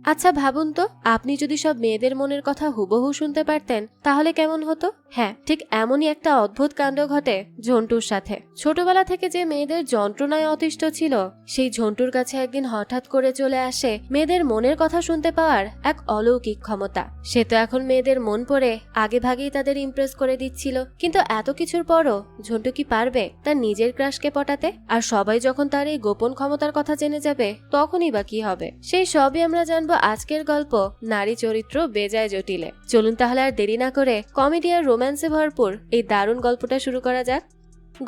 আচ্ছা ভাবুন তো, আপনি যদি সব মেয়েদের মনের কথা হুবহু শুনতে পারতেন তাহলে কেমন হতো? হ্যাঁ, ঠিক এমনই একটা অদ্ভুত কাণ্ড ঘটে ঝন্টুর সাথে। ছোটবেলা থেকে যে মেয়েদের যন্ত্রণায় অতিষ্ঠ ছিল, সেই ঝন্টুর কাছে একদিন হঠাৎ করে চলে আসে মেয়েদের মনের কথা শুনতে পাওয়ার এক অলৌকিক ক্ষমতা। সে তো এখন মেয়েদের মন পড়ে আগে ভাগেই তাদের ইমপ্রেস করে দিচ্ছিল, কিন্তু এত কিছুর পরও ঝন্টু কি পারবে তার নিজের ক্রাশকে পটাতে? আর সবাই যখন তার এই গোপন ক্ষমতার কথা জেনে যাবে তখনই বা কি হবে? সেই সবই আমরা জানবো আজকের গল্প নারী চরিত্র বেজায় জটিলে। চলুন তাহলে আর দেরি না করে কমেডি আর রোম্যান্সে ভরপুর এই দারুণ গল্পটা শুরু করা যাক।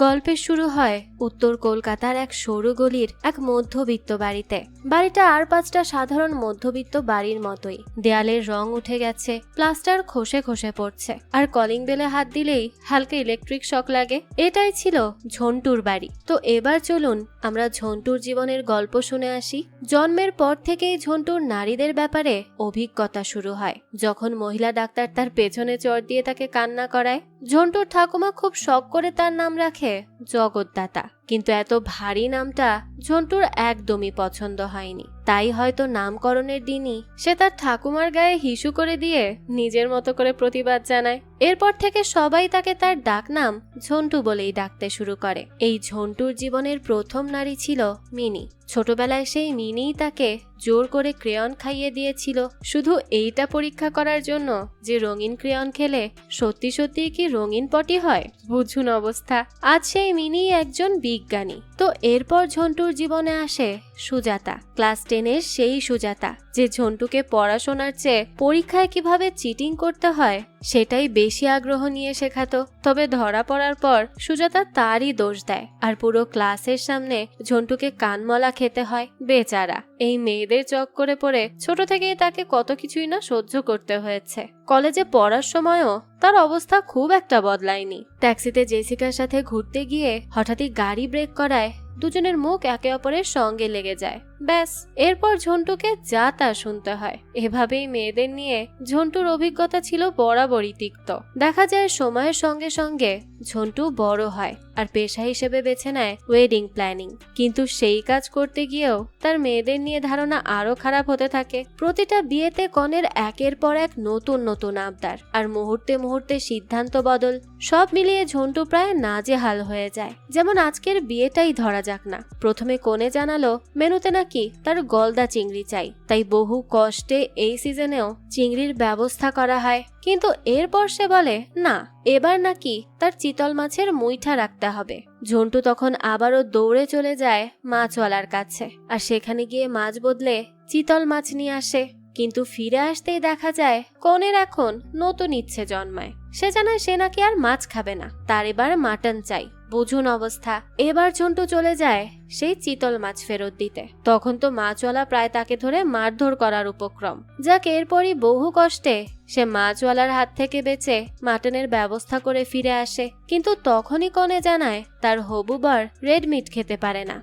গল্পের শুরু হয় উত্তর কলকাতার এক সরু গলির এক মধ্যবিত্ত বাড়িতে। বাড়িটা আর 5টা সাধারণ মধ্যবিত্ত বাড়ির মতোই। দেয়ালের রং উঠে গেছে, প্লাস্টার খসে খসে পড়ছে, আর কলিং বেলে হাত দিলেই হালকা ইলেকট্রিক শক লাগে। এটাই ছিল ঝন্টুর বাড়ি। তো এবার চলুন আমরা ঝন্টুর জীবনের গল্প শুনে আসি। জন্মের পর থেকেই ঝন্টুর নারীদের ব্যাপারে অভিজ্ঞতা শুরু হয়। যখন মহিলা ডাক্তার তার পেছনে চড় দিয়ে তাকে কান্না করায়, ঝন্টুর ঠাকুমা খুব শখ করে তার নাম রাখে জগৎদাতা। কিন্তু এত ভারী নামটা ঝন্টুর একদমই পছন্দ হয়নি। তাই হয়তো নামকরণের দিনই সে তার ঠাকুমার গায়ে হিসু করে দিয়ে নিজের মতো করে প্রতিবাদ জানায়। এরপর থেকে সবাই তাকে তার ডাকনাম ঝন্টু বলেই ডাকতে শুরু করে। এই ঝন্টুর জীবনের প্রথম নারী ছিল মিনি। ছোটবেলায় সেই মিনিই তাকে জোর করে ক্রেয়ন খাইয়ে দিয়েছিল, শুধু এইটা পরীক্ষা করার জন্য যে রঙিন ক্রেয়ন খেলে সত্যি সত্যি কি রঙিন পটি হয়। বুঝুন অবস্থা। আজ সেই মিনি একজন বিজ্ঞানী। তো এরপর ঝন্টুর জীবনে আসে সুজাতা। ক্লাস 10-এর সেই সুজাতা, যে ঝন্টুকে পড়াশোনার চেয়ে পরীক্ষায় কিভাবে চিটিং করতে হয় সেটাই বেশি আগ্রহ নিয়ে শেখাতো। তবে ধরা পড়ার পর সুজাতা তারই দোষ দেয়, আর পুরো ক্লাসের সামনে ঝন্টুকে কানমলা খেতে হয়। বেচারা এই মেয়েদের চক্করে পড়ে ছোট থেকেই তাকে কত কিছুই না সহ্য করতে হয়েছে। কলেজে পড়ার সময়ও তার অবস্থা খুব একটা বদলায়নি। ট্যাক্সিতে জেসিকার সাথে ঘুরতে গিয়ে হঠাৎই গাড়ি ব্রেক করায় দুজনের মুখ একে অপরের সঙ্গে লেগে যায়। ব্যাস, এরপর ঝন্টুকে যা তা শুনতে হয়। এভাবেই মেয়েদের নিয়ে ঝন্টুর অভিজ্ঞতা ছিল বরাবরই তিক্ত। দেখা যায় সময়ের সঙ্গে সঙ্গে ঝন্টু বড় হয় আর পেশা হিসেবে বেছে নেয় ওয়েডিং প্ল্যানিং। কিন্তু সেই কাজ করতে গিয়েও তার মেয়েদের নিয়ে ধারণা আরো খারাপ হতে থাকে। প্রতিটা বিয়েতে কনের একের পর এক নতুন নতুন আবদার, আর মুহূর্তে মুহূর্তে সিদ্ধান্ত বদল। সব মিলিয়ে ঝন্টু প্রায় নাজেহাল হয়ে যায়। যেমন আজকের বিয়েটাই ধরা যাক না। প্রথমে কনে জানালো মেনুতে নাকি তার গলদা চিংড়ি চাই, তাই বহু কষ্টে এই সিজনেও চিংড়ির ব্যবস্থা করা হয়। কিন্তু এরপর সে বলে না, এবার নাকি তার চিতল মাছের মুইঠা রাখতে হবে। ঝন্টু তখন আবারও দৌড়ে চলে যায় মাছওয়ালার কাছে, আর সেখানে গিয়ে মাছ বদলে চিতল মাছ নিয়ে আসে। কিন্তু ফিরে আসতেই দেখা যায় কনের এখন নতুন ইচ্ছে জন্মায়। সে জানায় সে নাকি আর মাছ খাবে না, তার এবার মাটন চাই। বুঝুন অবস্থা। এবার ঝন্টু চলে যায় সেই চিতল মাছ ফেরত দিতে। তখন তো মাছওয়ালা প্রায় তাকে ধরে মারধর করার উপক্রম। যাক, এরপরই বহু কষ্টে সে মাছওয়ালার হাত থেকে বেঁচে মাটনের ব্যবস্থা করে ফিরে আসে। কিন্তু তখনই কনে জানায় তার হবু বর রেড মিট খেতে পারে না।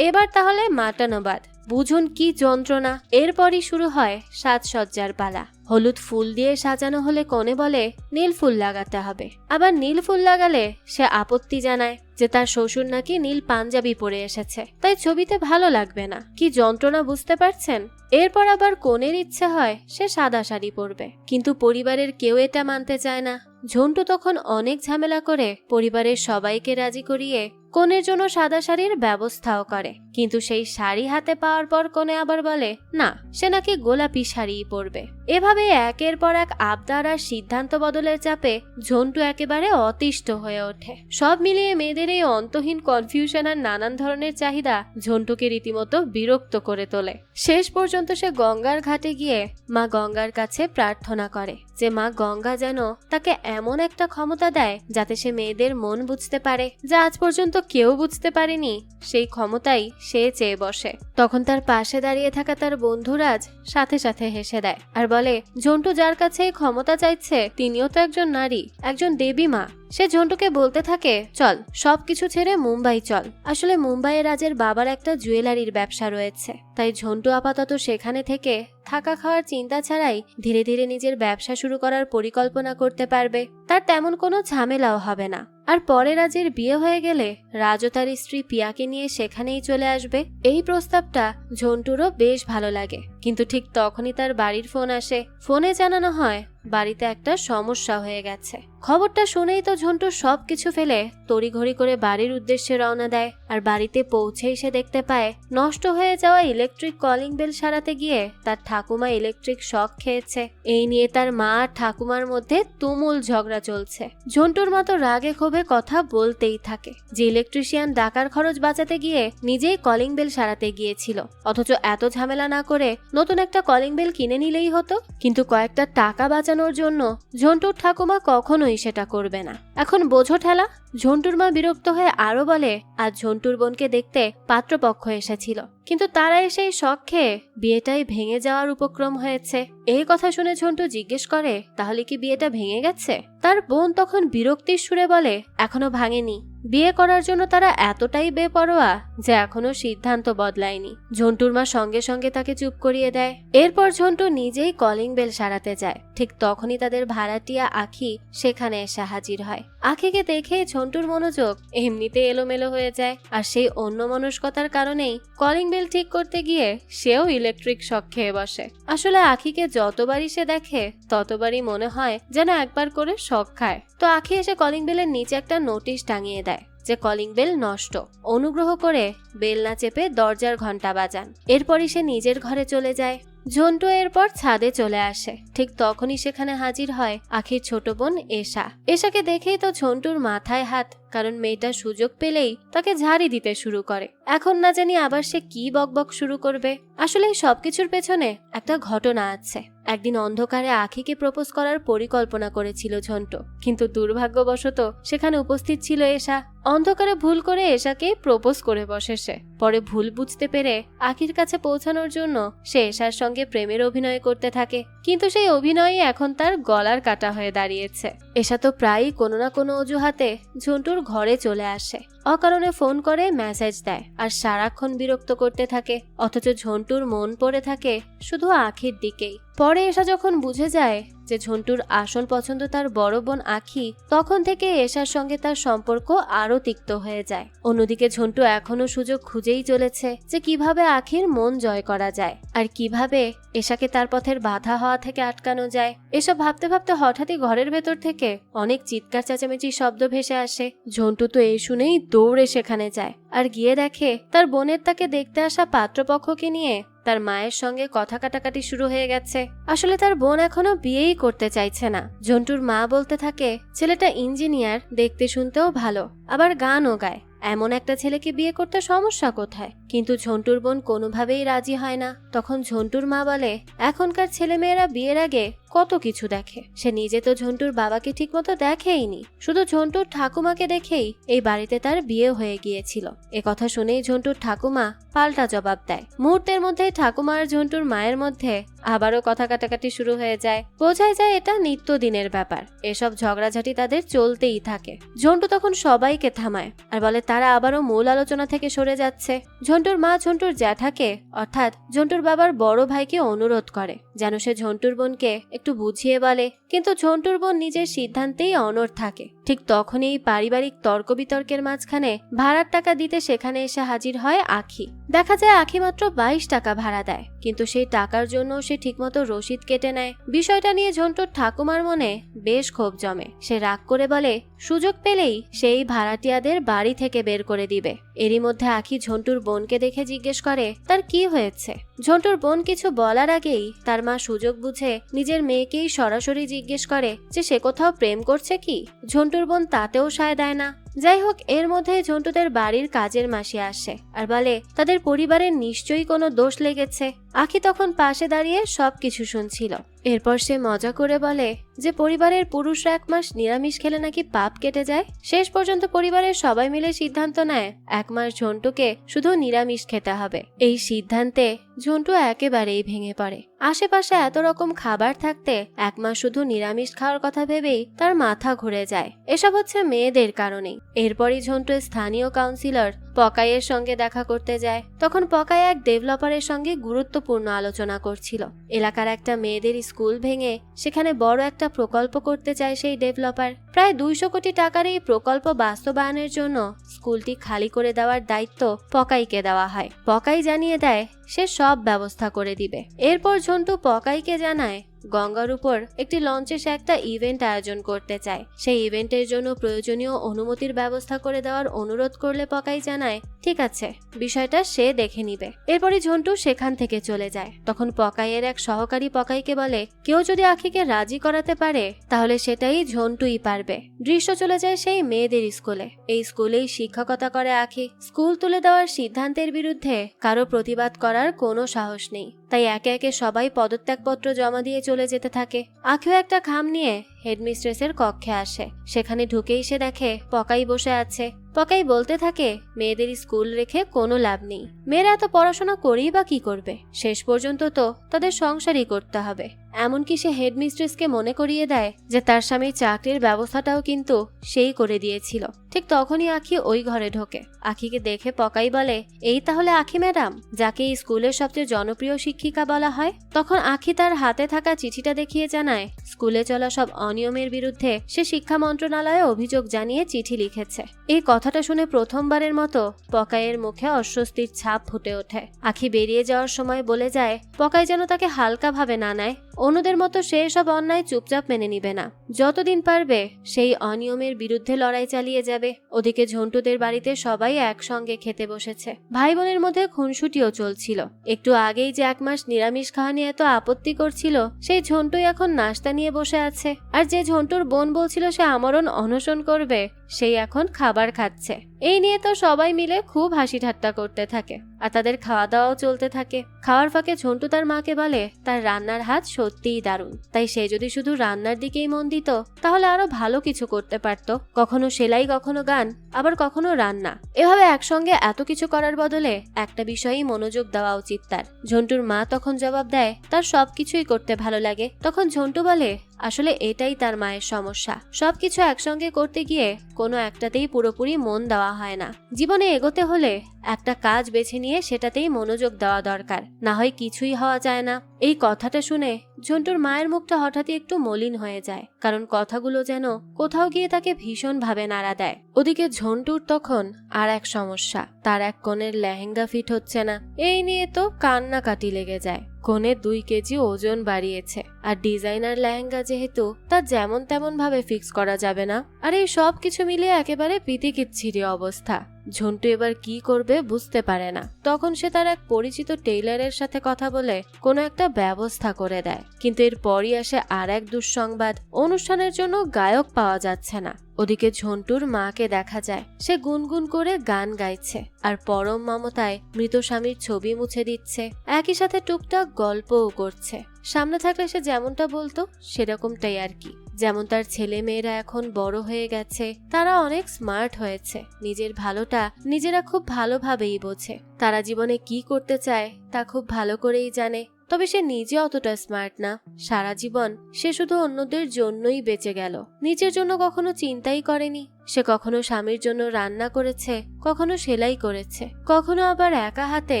এবার তাহলে মাটনও বাদ। বুঝুন কি যন্ত্রণা। এরপরই শুরু হয় সাজসজ্জার পালা। হলুদ ফুল দিয়ে সাজানো হলে কনে বলে নীল ফুল লাগাতে হবে। আবার নীল ফুল লাগালে সে আপত্তি জানায় যে তার শ্বশুর নাকি নীল পাঞ্জাবি পরে এসেছে, তাই ছবিতে ভালো লাগবে না। কি যন্ত্রণা বুঝতে পারছেন? এরপর আবার কনের ইচ্ছে হয় সে সাদা শাড়ি পরবে, কিন্তু পরিবারের কেউ এটা মানতে চায় না। ঝন্টু তখন অনেক ঝামেলা করে পরিবারের সবাইকে রাজি করিয়ে কনের জন্য সাদা শাড়ির ব্যবস্থাও করে। কিন্তু সেই শাড়ি হাতে পাওয়ার পর কনে আবার বলে না, সে নাকি গোলাপি শাড়িই পরবে। এভাবে একের পর এক আবদার আর সিদ্ধান্ত বদলের চাপে ঝন্টু একেবারে অতিষ্ঠ হয়ে ওঠে। সব মিলিয়ে মেয়েদের এই অন্তহীন কনফিউশন আর নানান ধরনের চাহিদা ঝন্টুকে রীতিমতো বিরক্ত করে তোলে। শেষ পর্যন্ত সে গঙ্গার ঘাটে গিয়ে মা গঙ্গার কাছে প্রার্থনা করে যে মা গঙ্গা যেন তাকে এমন একটা ক্ষমতা দেয় যাতে সে মেয়েদের মন বুঝতে পারে, যা আজ পর্যন্ত কেউ বুঝতে পারেনি। সেই ক্ষমতাই সে চেয়ে বসে। তখন তার পাশে দাঁড়িয়ে থাকা তার বন্ধুরাজ সাথে সাথে হেসে দেয় আর বলে ঝন্টু যার কাছে এই ক্ষমতা চাইছে তিনিও তো একজন নারী, একজন দেবী মা। সে ঝন্টুকে বলতে থাকে চল সবকিছু ছেড়ে মুম্বাই চল। আসলে মুম্বাইয়ের রাজের বাবার একটা জুয়েলারির ব্যবসা রয়েছে, তাই ঝন্টু আপাতত সেখানে থেকে থাকা খাওয়ার চিন্তা ছাড়াই ধীরে ধীরে নিজের ব্যবসা শুরু করার পরিকল্পনা করতে পারবে। তার তেমন কোনো ঝামেলাও হবে না। আর পরে রাজের বিয়ে হয়ে গেলে রাজও তার স্ত্রী পিয়াকে নিয়ে সেখানেই চলে আসবে। এই প্রস্তাবটা ঝন্টুরও বেশ ভালো লাগে, কিন্তু ঠিক তখনই তার বাড়ির ফোন আসে। ফোনে জানানো হয় বাড়িতে একটা সমস্যা হয়ে গেছে। খবরটা শুনেই তো ঝন্টু সবকিছু ফেলে তড়িঘড়ি করে বাড়ির উদ্দেশ্যে রওনা দেয়। আর বাড়িতে পৌঁছেই সে দেখতে পায় নষ্ট হয়ে যাওয়া ইলেকট্রিক কলিং বেল সারাতে গিয়ে তার ঠাকুমা ইলেকট্রিক শক খেয়েছে। এই নিয়ে তার মা আর ঠাকুমার মধ্যে তুমুল ঝগড়া চলছে। ঝন্টুর মা তো রাগে ক্ষোভে কথা বলতেই থাকে যে ইলেকট্রিশিয়ান ডাকার খরচ বাঁচাতে গিয়ে নিজেই কলিং বেল সারাতে গিয়েছিল, অথচ এত ঝামেলা না করে নতুন একটা কলিং বেল কিনে নিলেই হতো। কিন্তু কয়েকটা টাকা বাঁচানোর জন্য ঝন্টুর ঠাকুমা কখনোই সেটা করবে না। এখন বোঝো ঠেলা। ঝন্টুর মা বিরক্ত হয়ে আরো বলে আজ ঝন্টুর বোনকে দেখতে পাত্রপক্ষ এসেছিল, কিন্তু তারা এসে শখ খেয়ে বিয়েটাই ভেঙে যাওয়ার উপক্রম হয়েছে। এই কথা শুনে ঝন্টু জিজ্ঞেস করে তাহলে কি বিয়েটা ভেঙে গেছে? তার বোন তখন বিরক্তির সুরে বলে এখনো ভাঙেনি, বিয়ে করার জন্য তারা এতটাই বেপরোয়া যে এখনো সিদ্ধান্ত বদলায়নি। ঝন্টুর মা সঙ্গে সঙ্গে তাকে চুপ করিয়ে দেয়। এরপর ঝন্টু নিজেই কলিং বেল সারাতে যায়। ঠিক তখনই তাদের ভাড়াটিয়া আখি সেখানে এসে হাজির হয়। আখিকে দেখে ঝন্টুর মনোযোগ এমনিতে এলোমেলো হয়ে যায়, আর সেই অন্যমনস্কতার কারণেই কলিং বেল ঠিক করতে গিয়ে সেও ইলেকট্রিক শক খেয়ে বসে। আসলে আখিকে যতবারই সে দেখে ততবারই মনে হয় যেন একবার করে শক খায়। তো আখি এসে কলিং বেলের নিচে একটা নোটিশ টাঙিয়ে দেয় যে কলিং বেল নষ্ট, অনুগ্রহ করে বেল না চেপে দরজার ঘন্টা বাজান। এরপরই সে নিজের ঘরে চলে যায়। ঝন্টু এরপর ছাদে চলে আসে। ঠিক তখনই সেখানে হাজির হয় আখির ছোট বোন এশা। এশাকে দেখেই তো ঝন্টুর মাথায় হাত, কারণ মেয়েটা সুযোগ পেলেই তাকে ঝাড়ি দিতে শুরু করে। এখন না জানি আবার সে কি বকবক শুরু করবে। আসলে সবকিছুর পেছনে একটা ঘটনা আছে। একদিন অন্ধকারে আখিকে প্রপোজ করার পরিকল্পনা করেছিল ঝন্টু, কিন্তু দুর্ভাগ্যবশত সেখানে উপস্থিত ছিল এশা। অন্ধকারে ভুল করে এশাকে প্রপোজ করে বসে সে। পরে ভুল বুঝতে পেরে আখির কাছে পৌঁছানোর জন্য সে এশার সঙ্গে প্রেমের অভিনয় করতে থাকে, কিন্তু সেই অভিনয়ই এখন তার গলার কাটা হয়ে দাঁড়িয়েছে। এশা তো প্রায়ই কোনো না কোনো অজুহাতে ঝন্টুর ঘরে চলে আসে, অকারণে ফোন করে মেসেজ দেয় আর সারাক্ষণ বিরক্ত করতে থাকে। অথচ ঝন্টুর মন পড়ে থাকে শুধু আখির দিকেই। পরে এশা যখন বুঝে যায় যে ঝন্টুর আসল পছন্দ তার বড় বোন আখি, তখন থেকে এশার সঙ্গে তার সম্পর্ক আরো তিক্ত হয়ে যায়। অন্যদিকে ঝন্টু এখনো সুযোগ খুঁজেই চলেছে যে কিভাবে আখির মন জয় করা যায় আর কিভাবে এশাকে তার পথের বাধা হওয়া থেকে আটকানো যায়। এসব ভাবতে ভাবতে হঠাৎই ঘরের ভেতর থেকে অনেক চিৎকার চেঁচামেচি শব্দ ভেসে আসে। ঝন্টু তো এই শুনেই দৌড়ে সেখানে যায় আর গিয়ে দেখে তার বোনের তাকে দেখতে আসা পাত্রপক্ষকে নিয়ে তার মায়ের সঙ্গে কথা কাটাকাটি শুরু হয়ে গেছে। আসলে তার বোন এখনো বিয়েই করতে চাইছে না। ঝন্টুর মা বলতে থাকে ছেলেটা ইঞ্জিনিয়ার, দেখতে শুনতেও ভালো, আবার গানও গায়, এমন একটা ছেলেকে বিয়ে করতে সমস্যা কোথায়? কিন্তু ঝন্টুর বোন কোনোভাবেই রাজি হয় না। তখন ঝন্টুর মা বলে এখনকার ছেলেমেয়েরা বিয়ের আগে কত কিছু দেখে, সে নিজে তো ঝন্টুর বাবাকে ঠিকমতো দেখেইনি, শুধু ঝন্টুর ঠাকুমাকে দেখেই এই বাড়িতে তার বিয়ে হয়ে গিয়েছিল। এ কথা শুনেই ঝন্টুর ঠাকুমা পাল্টা জবাব দেয়। মুহূর্তের মধ্যে ঠাকুমা আর ঝন্টুর মায়ের মধ্যে আবারও কথা কাটাকাটি শুরু হয়ে যায়। বোঝাই যায় এটা নিত্যদিনের ব্যাপার, এসব ঝগড়াঝাটি তাদের চলতেই থাকে। ঝন্টু তখন সবাইকে থামায় আর বলে তারা আবারও মূল আলোচনা থেকে সরে যাচ্ছে। ঝন্টুর মা ঝন্টুর জ্যাঠাকে অর্থাৎ ঝন্টুর বাবার বড় ভাইকে অনুরোধ করে যেন সে ঝন্টুর বোনকে একটু বুঝিয়ে বলে, কিন্তু ঝন্টুর বোন নিজের সিদ্ধান্তেই অনড় থাকে। ঠিক তখনই পারিবারিক তর্ক বিতর্কের মাঝখানে ভাড়ার টাকা দিতে সেখানে এসে হাজির হয় আখি। দেখা যায় আখি মাত্র 22 টাকা ভাড়া দেয়, কিন্তু সেই টাকার জন্য সে ঠিকমতো রসিদ কেটে নেয়। বিষয়টা নিয়ে ঝন্টুর ঠাকুমার মনে বেশ ক্ষোভ জমে। সে রাগ করে বলে সুযোগ পেলেই সেই ভাড়াটিয়াদের বাড়ি থেকে বের করে দিবে। এরই মধ্যে আখি ঝন্টুর বোনকে দেখে জিজ্ঞেস করে তার কি হয়েছে। ঝন্টুর বোন কিছু বলার আগেই তার মা সুযোগ বুঝে নিজের মেয়েকেই সরাসরি জিজ্ঞেস করে যে সে কোথাও প্রেম করছে কি। ঝন্টুর বোন তাতেও সায় দেয় না। যাই হোক, এর মধ্যে ঝন্টুদের বাড়ির কাজের মাসি আসে আর বলে তাদের পরিবারের নিশ্চয়ই কোনো দোষ লেগেছে। আখি তখন পাশে দাঁড়িয়ে সবকিছু শুনছিল। এরপর সে মজা করে বলে যে পরিবারের পুরুষরা 1 মাস নিরামিষ খেলে নাকি পাপ কেটে যায়। শেষ পর্যন্ত পরিবারের সবাই মিলে সিদ্ধান্ত নেয় 1 মাস ঝন্টুকে শুধু নিরামিষ খেতে হবে। এই সিদ্ধান্তে ঝন্টু একেবারেই ভেঙে পড়ে। আশেপাশে এত রকম খাবার থাকতে 1 মাস শুধু নিরামিষ খাওয়ার কথা ভেবেই তার মাথা ঘুরে যায়। এসব হচ্ছে মেয়েদের কারণেই। এরপরই ঝন্টু স্থানীয় কাউন্সিলর পকাইয়ের সঙ্গে দেখা করতে যায়। তখন পকাই এক ডেভেলপারের সঙ্গে গুরুত্বপূর্ণ আলোচনা করছিল। এলাকার একটা মেয়েদের স্কুল ভেঙে সেখানে বড় একটা প্রকল্প করতে চায় সেই ডেভেলপার। প্রায় 200 কোটি টাকার এই প্রকল্প বাস্তবায়নের জন্য স্কুলটি খালি করে দেওয়ার দায়িত্ব পকাইকে দেওয়া হয়। পকাই জানিয়ে দেয় সে সব ব্যবস্থা করে দিবে। এরপর ঝন্টু পকাইকে জানায় গঙ্গার উপর একটি লঞ্চে সে একটা ইভেন্ট আয়োজন করতে চায়। সেই ইভেন্টের জন্য প্রয়োজনীয় অনুমতির ব্যবস্থা করে দেওয়ার অনুরোধ করলে পকাই জানায় ঠিক আছে, বিষয়টা সে দেখে নিবে। এরপরই ঝন্টু সেখান থেকে চলে যায়। তখন পকাইয়ের এক সহকারী পকাইকে বলে কেউ যদি আখিকে রাজি করাতে পারে তাহলে সেটাই ঝন্টুই পারবে। দৃশ্য চলে যায় সেই মেয়েদের স্কুলে। এই স্কুলেই শিক্ষকতা করে আখি। স্কুল তুলে দেওয়ার সিদ্ধান্তের বিরুদ্ধে কারো প্রতিবাদ করার কোনো সাহস নেই, তাই একে একে সবাই পদত্যাগপত্র জমা দিয়ে চলে যেতে থাকে। আখিও একটা খাম নিয়ে হেডমিস্ট্রেসের কক্ষে আসে। সেখানে ঢুকেই সে দেখে পকাই বসে আছে। পকাই বলতে থাকে মেয়েদের স্কুল রেখে কোনো লাভ নেই, মেয়েরা এত পড়াশোনা করেই বা কি করবে, শেষ পর্যন্ত তো তাদের সংসারই করতে হবে। এমনকি সে হেডমিস্ট্রেসকে মনে করিয়ে দেয় যে তার স্বামীর চাকরির ব্যবস্থাটাও কিন্তু সেই করে দিয়েছিল। ঠিক তখনই আখি ওই ঘরে ঢোকে। আখিকে দেখে পকাই বলে এই তাহলে আখি ম্যাডাম, যাকে এই স্কুলের সবচেয়ে জনপ্রিয় শিক্ষিকা বলা হয়। তখন আখি তার হাতে থাকা চিঠিটা দেখিয়ে জানায় স্কুলে চলা সব অনিয়মের বিরুদ্ধে সে শিক্ষা মন্ত্রণালয়ে অভিযোগ জানিয়ে চিঠি লিখেছে। এই কথাটা শুনে প্রথমবারের মতো পকাইয়ের মুখে অস্বস্তির ছাপ ফুটে ওঠে। আখি বেরিয়ে যাওয়ার সময় বলে যায় পকাই যেন তাকে হালকা ভাবে না নেয়। অন্যদের মতো সে সব অন্যায় চুপচাপ মেনে নিবে না, যতদিন পারবে সেই অনিয়মের বিরুদ্ধে লড়াই চালিয়ে যাবে। ওদিকে ঝন্টুদের বাড়িতে সবাই একসঙ্গে খেতে বসেছে। ভাই বোনের মধ্যে খুনসুটিও চলছিল। একটু আগেই যে 1 মাস নিরামিষ খাওয়া নিয়ে এত আপত্তি করছিল সেই ঝন্টুই এখন নাস্তা নিয়ে বসে আছে। আর যে ঝন্টুর বোন বলছিল সে আমরণ অনশন করবে, সেই এখন খাবার খাচ্ছে। এই নিয়ে তো সবাই মিলে খুব হাসি ঠাট্টা করতে থাকে আর তাদের খাওয়া দাওয়াও চলতে থাকে। খাওয়ার ফাঁকে ঝন্টু তার মাকে বলে তার রান্নার হাত সত্যিই দারুণ, তাই সে যদি শুধু রান্নার দিকেই মন দিত তাহলে আরো ভালো কিছু করতে পারত। কখনো সেলাই, কখনো গান, আবার কখনো রান্না। এভাবে একসঙ্গে এত কিছু করার বদলে একটা বিষয়েই মনোযোগ দেওয়া উচিত তার। ঝন্টুর মা তখন জবাব দেয় তার সবকিছুই করতে ভালো লাগে। তখন ঝন্টু বলে আসলে এটাই তার মায়ের সমস্যা, সবকিছু একসঙ্গে করতে গিয়ে কোনো একটাতেই পুরোপুরি মন দেওয়া হয় না। জীবনে এগোতে হলে একটা কাজ বেছে নিয়ে সেটাতেই মনোযোগ দেওয়া দরকার, না হয় কিছুই হওয়া যায় না। এই কথাটা শুনে ঝন্টুর মায়ের মুখটা হঠাৎই একটু মলিন হয়ে যায়, কারণ কথাগুলো যেন কোথাও গিয়ে তাকে ভীষণ ভাবে নাড়া দেয়। ওদিকে ঝন্টুর তখন আর এক সমস্যা, তার এক কনের লেহেঙ্গা ফিট হচ্ছে না। এই নিয়ে তো কান্নাকাটি লেগে যায়। কনে 2 কেজি ওজন বাড়িয়েছে, আর ডিজাইনার লেহেঙ্গা যেহেতু তা যেমন তেমন ভাবে ফিক্স করা যাবে না। আর এই সব কিছু মিলিয়ে একেবারে পিতিকিচ্ছিরি অবস্থা। ঝন্টু এবার কি করবে বুঝতে পারে না। তখন সে তার এক পরিচিত টেইলারের সাথে কথা বলে কোনো একটা ব্যবস্থা করে দেয়। কিন্তু এরপরই আসে আর এক দুঃসংবাদ, অনুষ্ঠানের জন্য গায়ক পাওয়া যাচ্ছে না। ওদিকে ঝন্টুর মাকে দেখা যায় সে গুনগুন করে গান গাইছে আর পরম মমতায় মৃত স্বামীর ছবি মুছে দিচ্ছে, একই সাথে টুকটাক গল্পও করছে। সামনে থাকলে সে যেমনটা বলতো সেরকমটাই আর কি। যেমন তার ছেলে মেয়েরা এখন বড় হয়ে গেছে, তারা অনেক স্মার্ট হয়েছে, নিজের ভালোটা নিজেরা খুব ভালোভাবেই বোঝে। তারা জীবনে কি করতে চায় তা খুব ভালো করেই জানে। তবে সে নিজে অতটা স্মার্ট না। সারা জীবন সে শুধু অন্যদের জন্যই বেঁচে গেল, নিজের জন্য কখনো চিন্তাই করেনি। সে কখনো স্বামীর জন্য রান্না করেছে, কখনো সেলাই করেছে, কখনো আবার একা হাতে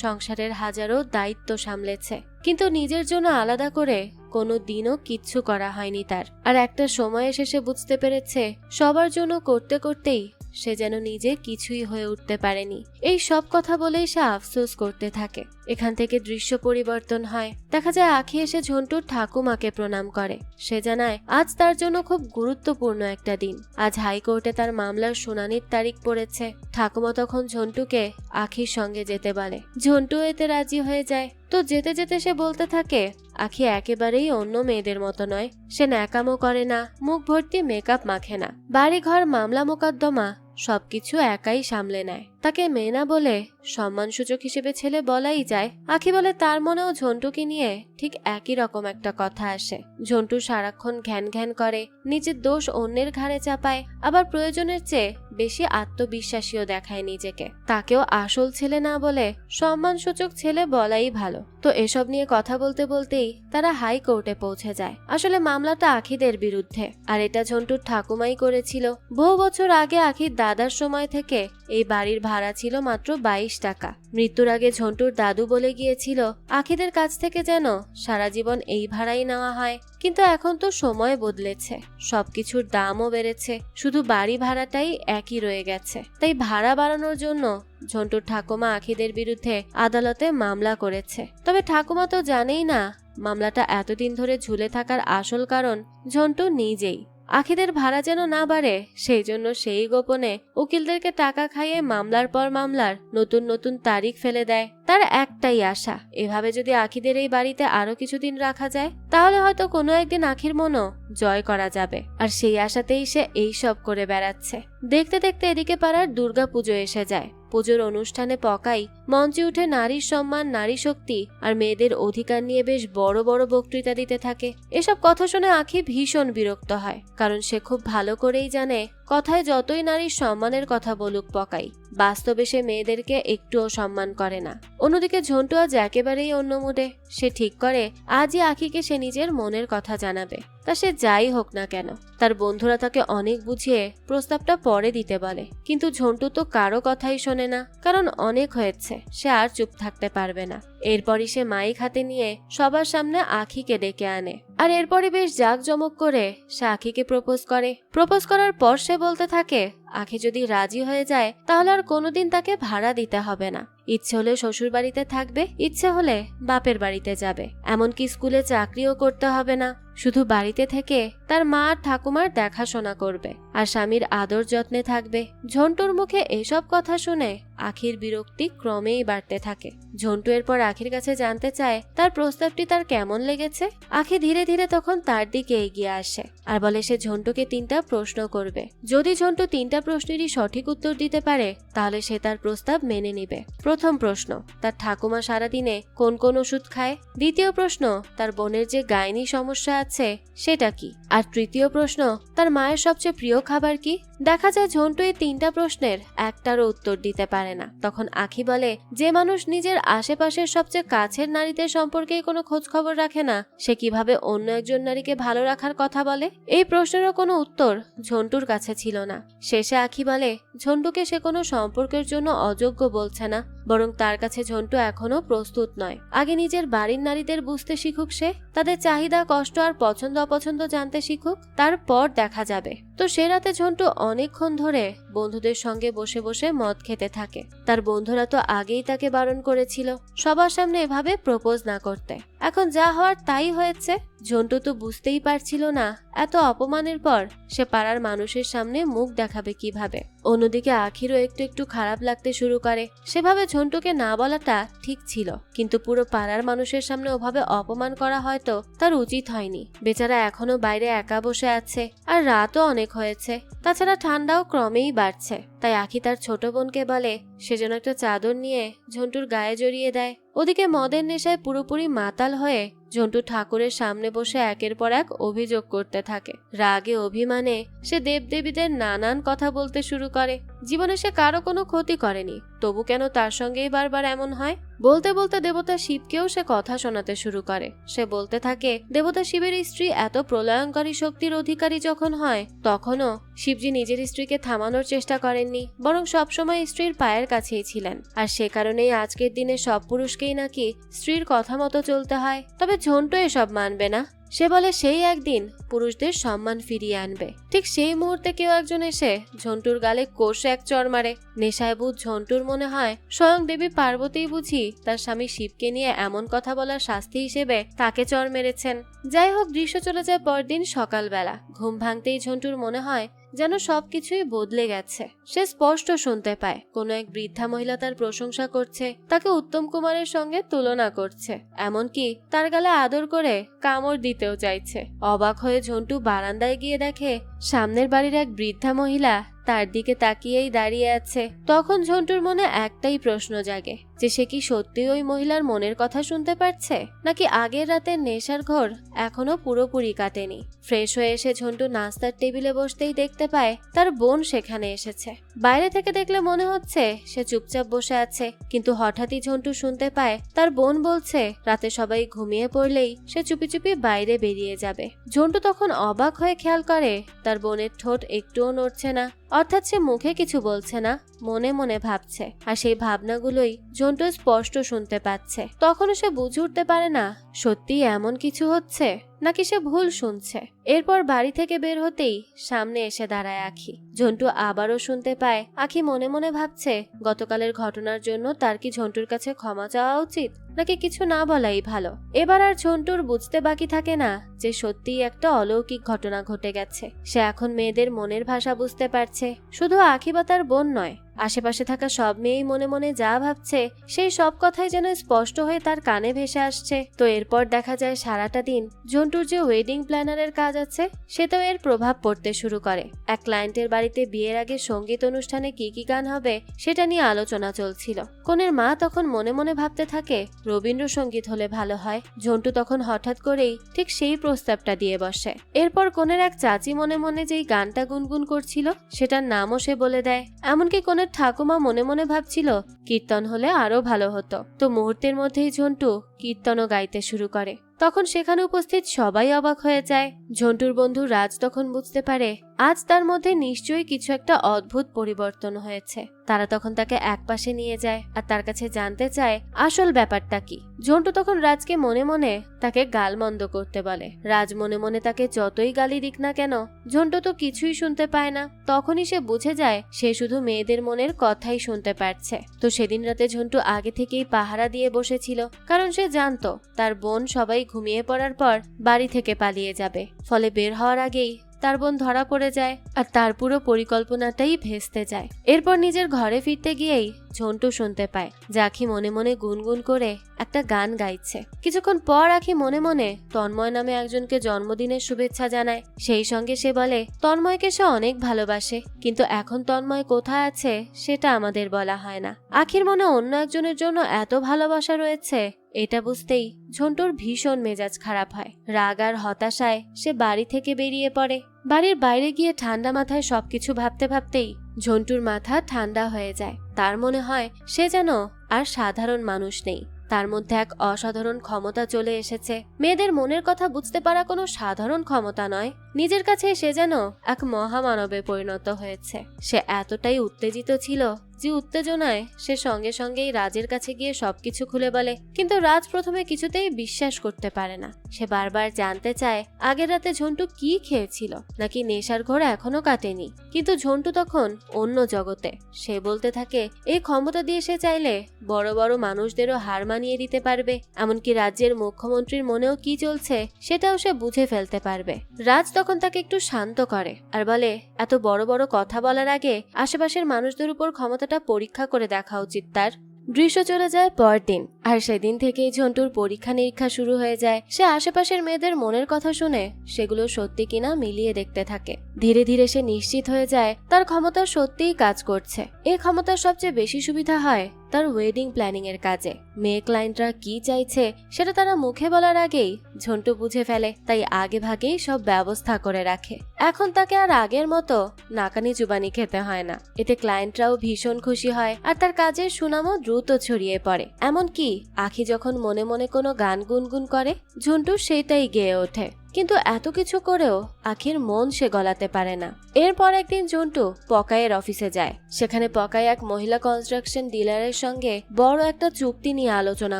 সংসারের হাজারো দায়িত্ব সামলেছে, কিন্তু নিজের জন্য আলাদা করে কোনো দিনও কিচ্ছু করা হয়নি তার। আর একটা সময় এসে সে বুঝতে পেরেছে সবার জন্য করতে করতেই সে যেন নিজে কিছুই হয়ে উঠতে পারেনি। এই সব কথা বলেই সে আফসোস করতে থাকে। এখান থেকে দৃশ্য পরিবর্তন হয়। দেখা যায় আখি এসে ঝন্টুর ঠাকুমাকে প্রণাম করে। সে জানায় আজ তার জন্য খুব গুরুত্বপূর্ণ একটা দিন। আজ হাইকোর্টে তার মামলার শুনানির তারিখ পড়েছে। ঠাকুমা তখন ঝন্টুকে আখির সঙ্গে যেতে বলে। ঝন্টু এতে রাজি হয়ে যায়। তো যেতে যেতে সে বলতে থাকে আখি একেবারেই অন্য মেয়েদের মতো নয়। সে ন্যাকামো করে না, মুখ ভর্তি মেকআপ মাখে না, বাড়ি ঘর মামলা মোকদ্দমা সবকিছু একাই সামলে নেয়। তাকে মেয়ে না বলে সম্মানসূচক হিসেবে ছেলে বলাই যায়। আখি বলে তার মনেও ঝন্টুকে নিয়ে ঠিক একই রকম একটা কথা আসে। ঝন্টু সারাক্ষণ ঘ্যান ঘ্যান করে, নিজের দোষ অন্যের ঘাড়ে চাপায়, আবার প্রয়োজনের চেয়ে বেশি আত্মবিশ্বাসীও দেখায় নিজেকে। তাকেও আসল ছেলে না বলে সম্মানসূচক ছেলে বলাই ভালো। তো এসব নিয়ে কথা বলতে বলতেই তারা হাইকোর্টে পৌঁছে যায়। আসলে মামলাটা আখিদের বিরুদ্ধে, আর এটা ঝন্টুর ঠাকুমাই করেছিল। বহু বছর আগে আখির দাদার সময় থেকে এই বাড়ির ভাড়া ছিল মাত্র 22 টাকা। মৃত্যুর আগে ঝন্টুর দাদু বলে গিয়েছিল আখিদের কাছ থেকে যেন সারা জীবন এই ভাড়াই নেওয়া হয়। কিন্তু এখন তো সময় বদলেছে, সবকিছুর দামও বেড়েছে, শুধু বাড়ি ভাড়াটাই একই রয়ে গেছে। তাই ভাড়া বাড়ানোর জন্য ঝন্টুর ঠাকুমা আখিদের বিরুদ্ধে আদালতে মামলা করেছে। তবে ঠাকুমা তো জানেই না মামলাটা এতদিন ধরে ঝুলে থাকার আসল কারণ ঝন্টু নিজেই। আখিদের ভাড়া যেন না বাড়ে সেই জন্য সেই গোপনে উকিলদেরকে টাকা খাইয়ে মামলার পর মামলার নতুন নতুন তারিখ ফেলে দেয়। তার একটাই আশা, এভাবে যদি আখিদের এই বাড়িতে আরো কিছুদিন রাখা যায় তাহলে হয়তো কোনো একদিন আখির মনও জয় করা যাবে। আর সেই আশাতেই সে এইসব করে বেড়াচ্ছে। দেখতে দেখতে এদিকে পাড়ার দুর্গা পুজো এসে যায়। পুজোর অনুষ্ঠানে পকাই মঞ্চে উঠে নারীর সম্মান, নারী শক্তি আর মেয়েদের অধিকার নিয়ে বেশ বড় বড় বক্তৃতা দিতে থাকে। এসব কথা শুনে আখি ভীষণ বিরক্ত হয়, কারণ সে খুব ভালো করেই জানে কথায় যতই নারীর সম্মানের কথা বলুক পকাই, বাস্তবে সে মেয়েদেরকে একটুও সম্মান করে না। অন্যদিকে ঝন্টু আজ একেবারেই অন্য মুডে। সে ঠিক করে আজই আখিকে সে নিজের মনের কথা জানাবে, তা সে যাই হোক না কেন। তার বন্ধুরা তাকে অনেক বুঝিয়ে প্রস্তাবটা পরে দিতে বলে, কিন্তু ঝন্টু তো কারো কথাই শোনে না, কারণ অনেক হয়েছে, সে আর চুপ থাকতে পারবে না। এরপরই সে মাইক হাতে নিয়ে সবার সামনে আখিকে ডেকে আনে, আর এরপরই বেশ জাঁকজমক করে সে আখিকে প্রপোজ করে। প্রপোজ করার পর সে বলতে থাকে আখি যদি রাজি হয়ে যায় তাহলে আর কোনোদিন তাকে ভাড়া দিতে হবে না। ইচ্ছে হলে শ্বশুর বাড়িতে থাকবে, ইচ্ছে হলে বাপের বাড়িতে যাবে, এমনকি স্কুলে চাকরিও করতে হবে না। শুধু বাড়িতে থেকে তার মা আর ঠাকুমার দেখাশোনা করবে আর স্বামীর আদর যত্নে থাকবে। ঝন্টুর মুখে এসব কথা শুনে আখির বিরক্তি ক্রমেই বাড়তে থাকে। ঝন্টু এরপর আখির কাছে জানতে চায় তার প্রস্তাবটি তার কেমন লেগেছে। আখি ধীরে ধীরে তখন তার দিকে এগিয়ে আসে আর বলে সে ঝন্টুকে 3টা প্রশ্ন করবে। যদি ঝন্টু 3টা প্রশ্নেরই সঠিক উত্তর দিতে পারে তাহলে সে তার প্রস্তাব মেনে নিবে। প্রথম প্রশ্ন, তার ঠাকুমা সারাদিনে কোন কোন ওষুধ খায়। দ্বিতীয় প্রশ্ন, তার বোনের যে গাইনি সমস্যা আছে সেটা কি। আর তৃতীয় প্রশ্ন, তার মায়ের সবচেয়ে প্রিয় খাবার কি। দেখা যায় ঝন্টু এই 3টা প্রশ্নের একটারও উত্তর দিতে পারে না। তখন আখি বলে যে মানুষ নিজের আশেপাশের সবচেয়ে কাছের নারীদের সম্পর্কে কোনো খোঁজ খবর রাখে না সে কিভাবে অন্য একজন নারীকে ভালো রাখার কথা বলে। এই প্রশ্নেরও কোনো উত্তর ঝন্টুর কাছে ছিল না। শেষে আখি বলে ঝন্টুকে সে কোনো সম্পর্কের জন্য অযোগ্য বলছে না, বরং তার কাছে ঝন্টু এখনো প্রস্তুত নয়। আগে নিজের বাড়ির নারীদের বুঝতে শিখুক, সে তাদের চাহিদা, কষ্ট আর পছন্দ অপছন্দ জানতে শিখুক, তারপর দেখা যাবে। তো সে রাতে ঝন্টু অনেকক্ষণ ধরে বন্ধুদের সঙ্গে বসে বসে মদ খেতে থাকে। তার বন্ধুরা তো আগেই তাকে বারণ করেছিল সবার সামনে এভাবে প্রপোজ না করতে। এখন যা হওয়ার তাই হয়েছে। ঝন্টু তো বুঝতেই পারছিল না এত অপমানের পর সে পাড়ার মানুষের সামনে মুখ দেখাবে কিভাবে। অন্যদিকে আখিরও একটু একটু খারাপ লাগতে শুরু করে। সেভাবে ঝন্টুকে না বলাটা ঠিক ছিল, কিন্তু পুরো পাড়ার মানুষের সামনে ওভাবে অপমান করা হয়তো তার উচিত হয়নি। বেচারা এখনো বাইরে একা বসে আছে, আর রাতও অনেক হয়েছে। তাছাড়া ঠান্ডাও ক্রমেই বাড়ছে। তাই আখি তার ছোট বোনকে বলে সে যেন একটা চাদর নিয়ে ঝন্টুর গায়ে জড়িয়ে দেয়। ওদিকে মদের নেশায় পুরোপুরি মাতাল হয়ে ঝন্টু ঠাকুরের সামনে বসে একের পর এক অভিযোগ করতে থাকে। রাগে অভিমানে সে দেবদেবীদের নানান কথা বলতে শুরু করে। জীবনে সে কারো কোনো ক্ষতি করেনি, তবু কেন তার সঙ্গেই বারবার এমন হয়। বলতে বলতে দেবতা শিবকেও সে কথা শোনাতে শুরু করে। সে বলতে থাকে দেবতা শিবের স্ত্রী এত প্রলয়ঙ্কারী শক্তির অধিকারী যখন হয় তখনও শিবজি নিজের স্ত্রীকে থামানোর চেষ্টা করেননি, বরং সবসময় স্ত্রীর পায়ের কাছেই ছিলেন। আর সে কারণেই আজকের দিনে সব পুরুষকেই নাকি স্ত্রীর কথা মতো চলতে হয়। তবে ঝন্টু এসব মানবে না। সে বলে সেই একদিন পুরুষদের সম্মান ফিরিয়ে আনবে। ঠিক সেই মুহূর্তে কেউ একজন এসে ঝন্টুর গালে কষে এক চড় মারে। নেশায় বুঝ ঝন্টুর মনে হয় স্বয়ং দেবী পার্বতী বুঝি তার স্বামী শিবকে নিয়ে এমন কথা বলার শাস্তি হিসেবে তাকে চড় মেরেছেন। যাই হোক, দৃশ্য চলে যায় পরদিন সকালবেলা। ঘুম ভাঙতেই ঝন্টুর মনে হয় যেন সবকিছুই বদলে গেছে। সে স্পষ্ট শুনতে পায় কোনো এক বৃদ্ধা মহিলা তার প্রশংসা করছে, তাকে উত্তম কুমারের সঙ্গে তুলনা করছে, এমনকি তার গালে আদর করে কামড় দিতেও চাইছে। অবাক হয়ে ঝন্টু বারান্দায় গিয়ে দেখে সামনের বাড়ির এক বৃদ্ধা মহিলা তার দিকে তাকিয়েই দাঁড়িয়ে আছে। তখন ঝন্টুর মনে একটাই প্রশ্ন জাগে যে সে কি সত্যি ওই মহিলার মনের কথা শুনতে পারছে, নাকি আগের রাতের নেশার ঘোর এখনো পুরোপুরি কাটেনি। ফ্রেশ হয়ে এসে ঝন্টু নাস্তার টেবিলে বসতেই দেখতে পায় তার বোন সেখানে এসেছে। বাইরে থেকে দেখলে মনে হচ্ছে সে চুপচাপ বসে আছে, কিন্তু হঠাৎই ঝন্টু শুনতে পায় তার বোন বলছে রাতে সবাই ঘুমিয়ে পড়লেই সে চুপি চুপি বাইরে বেরিয়ে যাবে। ঝন্টু তখন অবাক হয়ে খেয়াল করে তার বোনের ঠোঁট একটুও নড়ছে না, অর্থাৎ সে মুখে কিছু বলছে না, মনে মনে ভাবছে, আর সেই ভাবনাগুলোই ঝন্টু স্পষ্ট শুনতে পাচ্ছে। তখনও সে বুঝে উঠতে পারে না সত্যি এমন কিছু হচ্ছে নাকি সে ভুল শুনছে। এরপর বাড়ি থেকে বের হতেই সামনে এসে দাঁড়ায় আখি। ঝন্টু আবারও শুনতে পায় আখি মনে মনে ভাবছে গতকালের ঘটনার জন্য তার কি ঝন্টুর কাছে ক্ষমা চাওয়া উচিত নাকি কিছু না বলাই ভালো। এবার আর ঝন্টুর বুঝতে বাকি থাকে না যে সত্যিই একটা অলৌকিক ঘটনা ঘটে গেছে। সে এখন মেয়েদের মনের ভাষা বুঝতে পারছে। শুধু আখি বা তার বোন নয়, আশেপাশে থাকা সব মেয়েই মনে মনে যা ভাবছে সেই সব কথাই যেন স্পষ্ট হয়ে তার কানে ভেসে আসছে। তো এরপর দেখা যায় সারাটা দিন ঝন্টুর যে ওয়েডিং প্ল্যানারের কাজ আছে সেটাও এর প্রভাব পড়তে শুরু করে। এক ক্লায়েন্টের বাড়িতে বিয়ের আগে সঙ্গীত অনুষ্ঠানে কি কি গান হবে সেটা নিয়ে আলোচনা চলছিল। কনের মা তখন মনে মনে ভাবতে থাকে রবীন্দ্রসঙ্গীত হলে ভালো হয়। ঝন্টু তখন হঠাৎ করেই ঠিক সেই প্রস্তাবটা দিয়ে বসে। এরপর কনের এক চাচি মনে মনে যেই গানটা গুনগুন করছিল সেটার নামও সে বলে দেয়। এমনকি কনের ঠাকুমা মনে মনে ভাবছিল কীর্তন হলে আরো ভালো হতো। তো মুহূর্তের মধ্যেই ঝন্টু কীর্তনও গাইতে শুরু করে। তখন সেখানে উপস্থিত সবাই অবাক হয়ে যায়। ঝন্টুর বন্ধু রাজ তখন বুঝতে পারে আজ তার মধ্যে নিশ্চয়ই কিছু একটা অদ্ভুত পরিবর্তন হয়েছে। তারা তখন তাকে একপাশে নিয়ে যায় আর তার কাছে জানতে চায় আসল ব্যাপারটা কি। ঝন্টু তখন রাজকে মনে মনে তাকে গালমন্দ করতে বলে। রাজ মনে মনে তাকে যতই গালি দিক না কেন ঝন্টু তো কিছুই শুনতে পায় না। তখনই সে বুঝে যায় সে শুধু মেয়েদের মনের কথাই শুনতে পারছে। তো সেদিন রাতে ঝন্টু আগে থেকেই পাহারা দিয়ে বসেছিল, কারণ সে জানতো তার বোন সবাই ঘুমিয়ে পড়ার পর বাড়ি থেকে পালিয়ে যাবে। ফলে বের হওয়ার আগেই তার বোন ধরা পড়ে যায় আর তার পুরো পরিকল্পনাটাই ভেস্তে যায়। এরপর নিজের ঘরে ফিরতে গিয়েই ঝন্টু শুনতে পায় যে আখি মনে মনে গুনগুন করে একটা গান গাইছে। কিছুক্ষণ পর আখি মনে মনে তন্ময় নামে একজনকে জন্মদিনের শুভেচ্ছা জানায়। সেই সঙ্গে সে বলে তন্ময়কে সে অনেক ভালোবাসে, কিন্তু এখন তন্ময় কোথায় আছে সেটা আমাদের বলা হয় না। আখির মনে অন্য একজনের জন্য এত ভালোবাসা রয়েছে এটা বুঝতেই ঝন্টুর ভীষণ মেজাজ খারাপ হয়। রাগ আর হতাশায় সে বাড়ি থেকে বেরিয়ে পড়ে। বাড়ির বাইরে গিয়ে ঠান্ডা মাথায় সবকিছু ভাবতে ভাবতেই ঝন্টুর মাথা ঠান্ডা হয়ে যায়। তার মনে হয় সে যেন আর সাধারণ মানুষ নেই, তার মধ্যে এক অসাধারণ ক্ষমতা চলে এসেছে। মেয়েদের মনের কথা বুঝতে পারা কোনো সাধারণ ক্ষমতা নয়, নিজের কাছে সে যেন এক মহামানবে পরিণত হয়েছে। সে এতটাই উত্তেজিত ছিল যে উত্তেজনায় সে সঙ্গে সঙ্গেই রাজের কাছে গিয়ে সবকিছু খুলে বলে। কিন্তু রাজ প্রথমে কিছুতেই বিশ্বাস করতে পারে না। সে বারবার জানতে চায় আগের রাতে ঝন্টু কি খেয়েছিল, নাকি নেশার ঘোর এখনো কাটেনি। কিন্তু ঝন্টু তখন অন্য জগতে। সে বলতে থাকে এই ক্ষমতা দিয়ে সে চাইলে বড় বড় মানুষদেরও হার মানিয়ে দিতে পারবে, এমনকি রাজ্যের মুখ্যমন্ত্রীর মনেও কি চলছে সেটাও সে বুঝে ফেলতে পারবে। রাজ তখন তাকে একটু শান্ত করে আর বলে এত বড় বড় কথা বলার আগে আশেপাশের মানুষদের উপর ক্ষমতাটা পরীক্ষা করে দেখা উচিত তার। দৃশ্য চলে যায় পরদিন, আর সেদিন থেকেই ঝন্টুর পরীক্ষা নিরীক্ষা শুরু হয়ে যায়। সে আশেপাশের মেয়েদের মনের কথা শুনে সেগুলো সত্যি কিনা মিলিয়ে দেখতে থাকে। ধীরে ধীরে সে নিশ্চিত হয়ে যায় তার ক্ষমতা সত্যিই কাজ করছে। এই ক্ষমতার সবচেয়ে বেশি সুবিধা হয় তার ওয়েডিং প্ল্যানিং এর কাজে। মেয়ে ক্লায়েন্টরা কি চাইছে সেটা তারা মুখে বলার আগেই ঝন্টু বুঝে ফেলে, তাই আগে ভাগেই সব ব্যবস্থা করে রাখে। এখন তাকে আর আগের মতো নাকানি চুবানি খেতে হয় না। এতে ক্লায়েন্টরাও ভীষণ খুশি হয় আর তার কাজের সুনামও দ্রুত ছড়িয়ে পড়ে। এমনকি আখি যখন মনে মনে কোনো গান গুনগুন করে ঝন্টু সেটাই গেয়ে ওঠে। কিন্তু এত কিছু করেও আখির মন সে গলাতে পারে না। এরপর একদিন ঝন্টু পকাইয়ের অফিসে যায়। সেখানে পকাই এক মহিলা কনস্ট্রাকশন ডিলারের সঙ্গে বড় একটা চুক্তি নিয়ে আলোচনা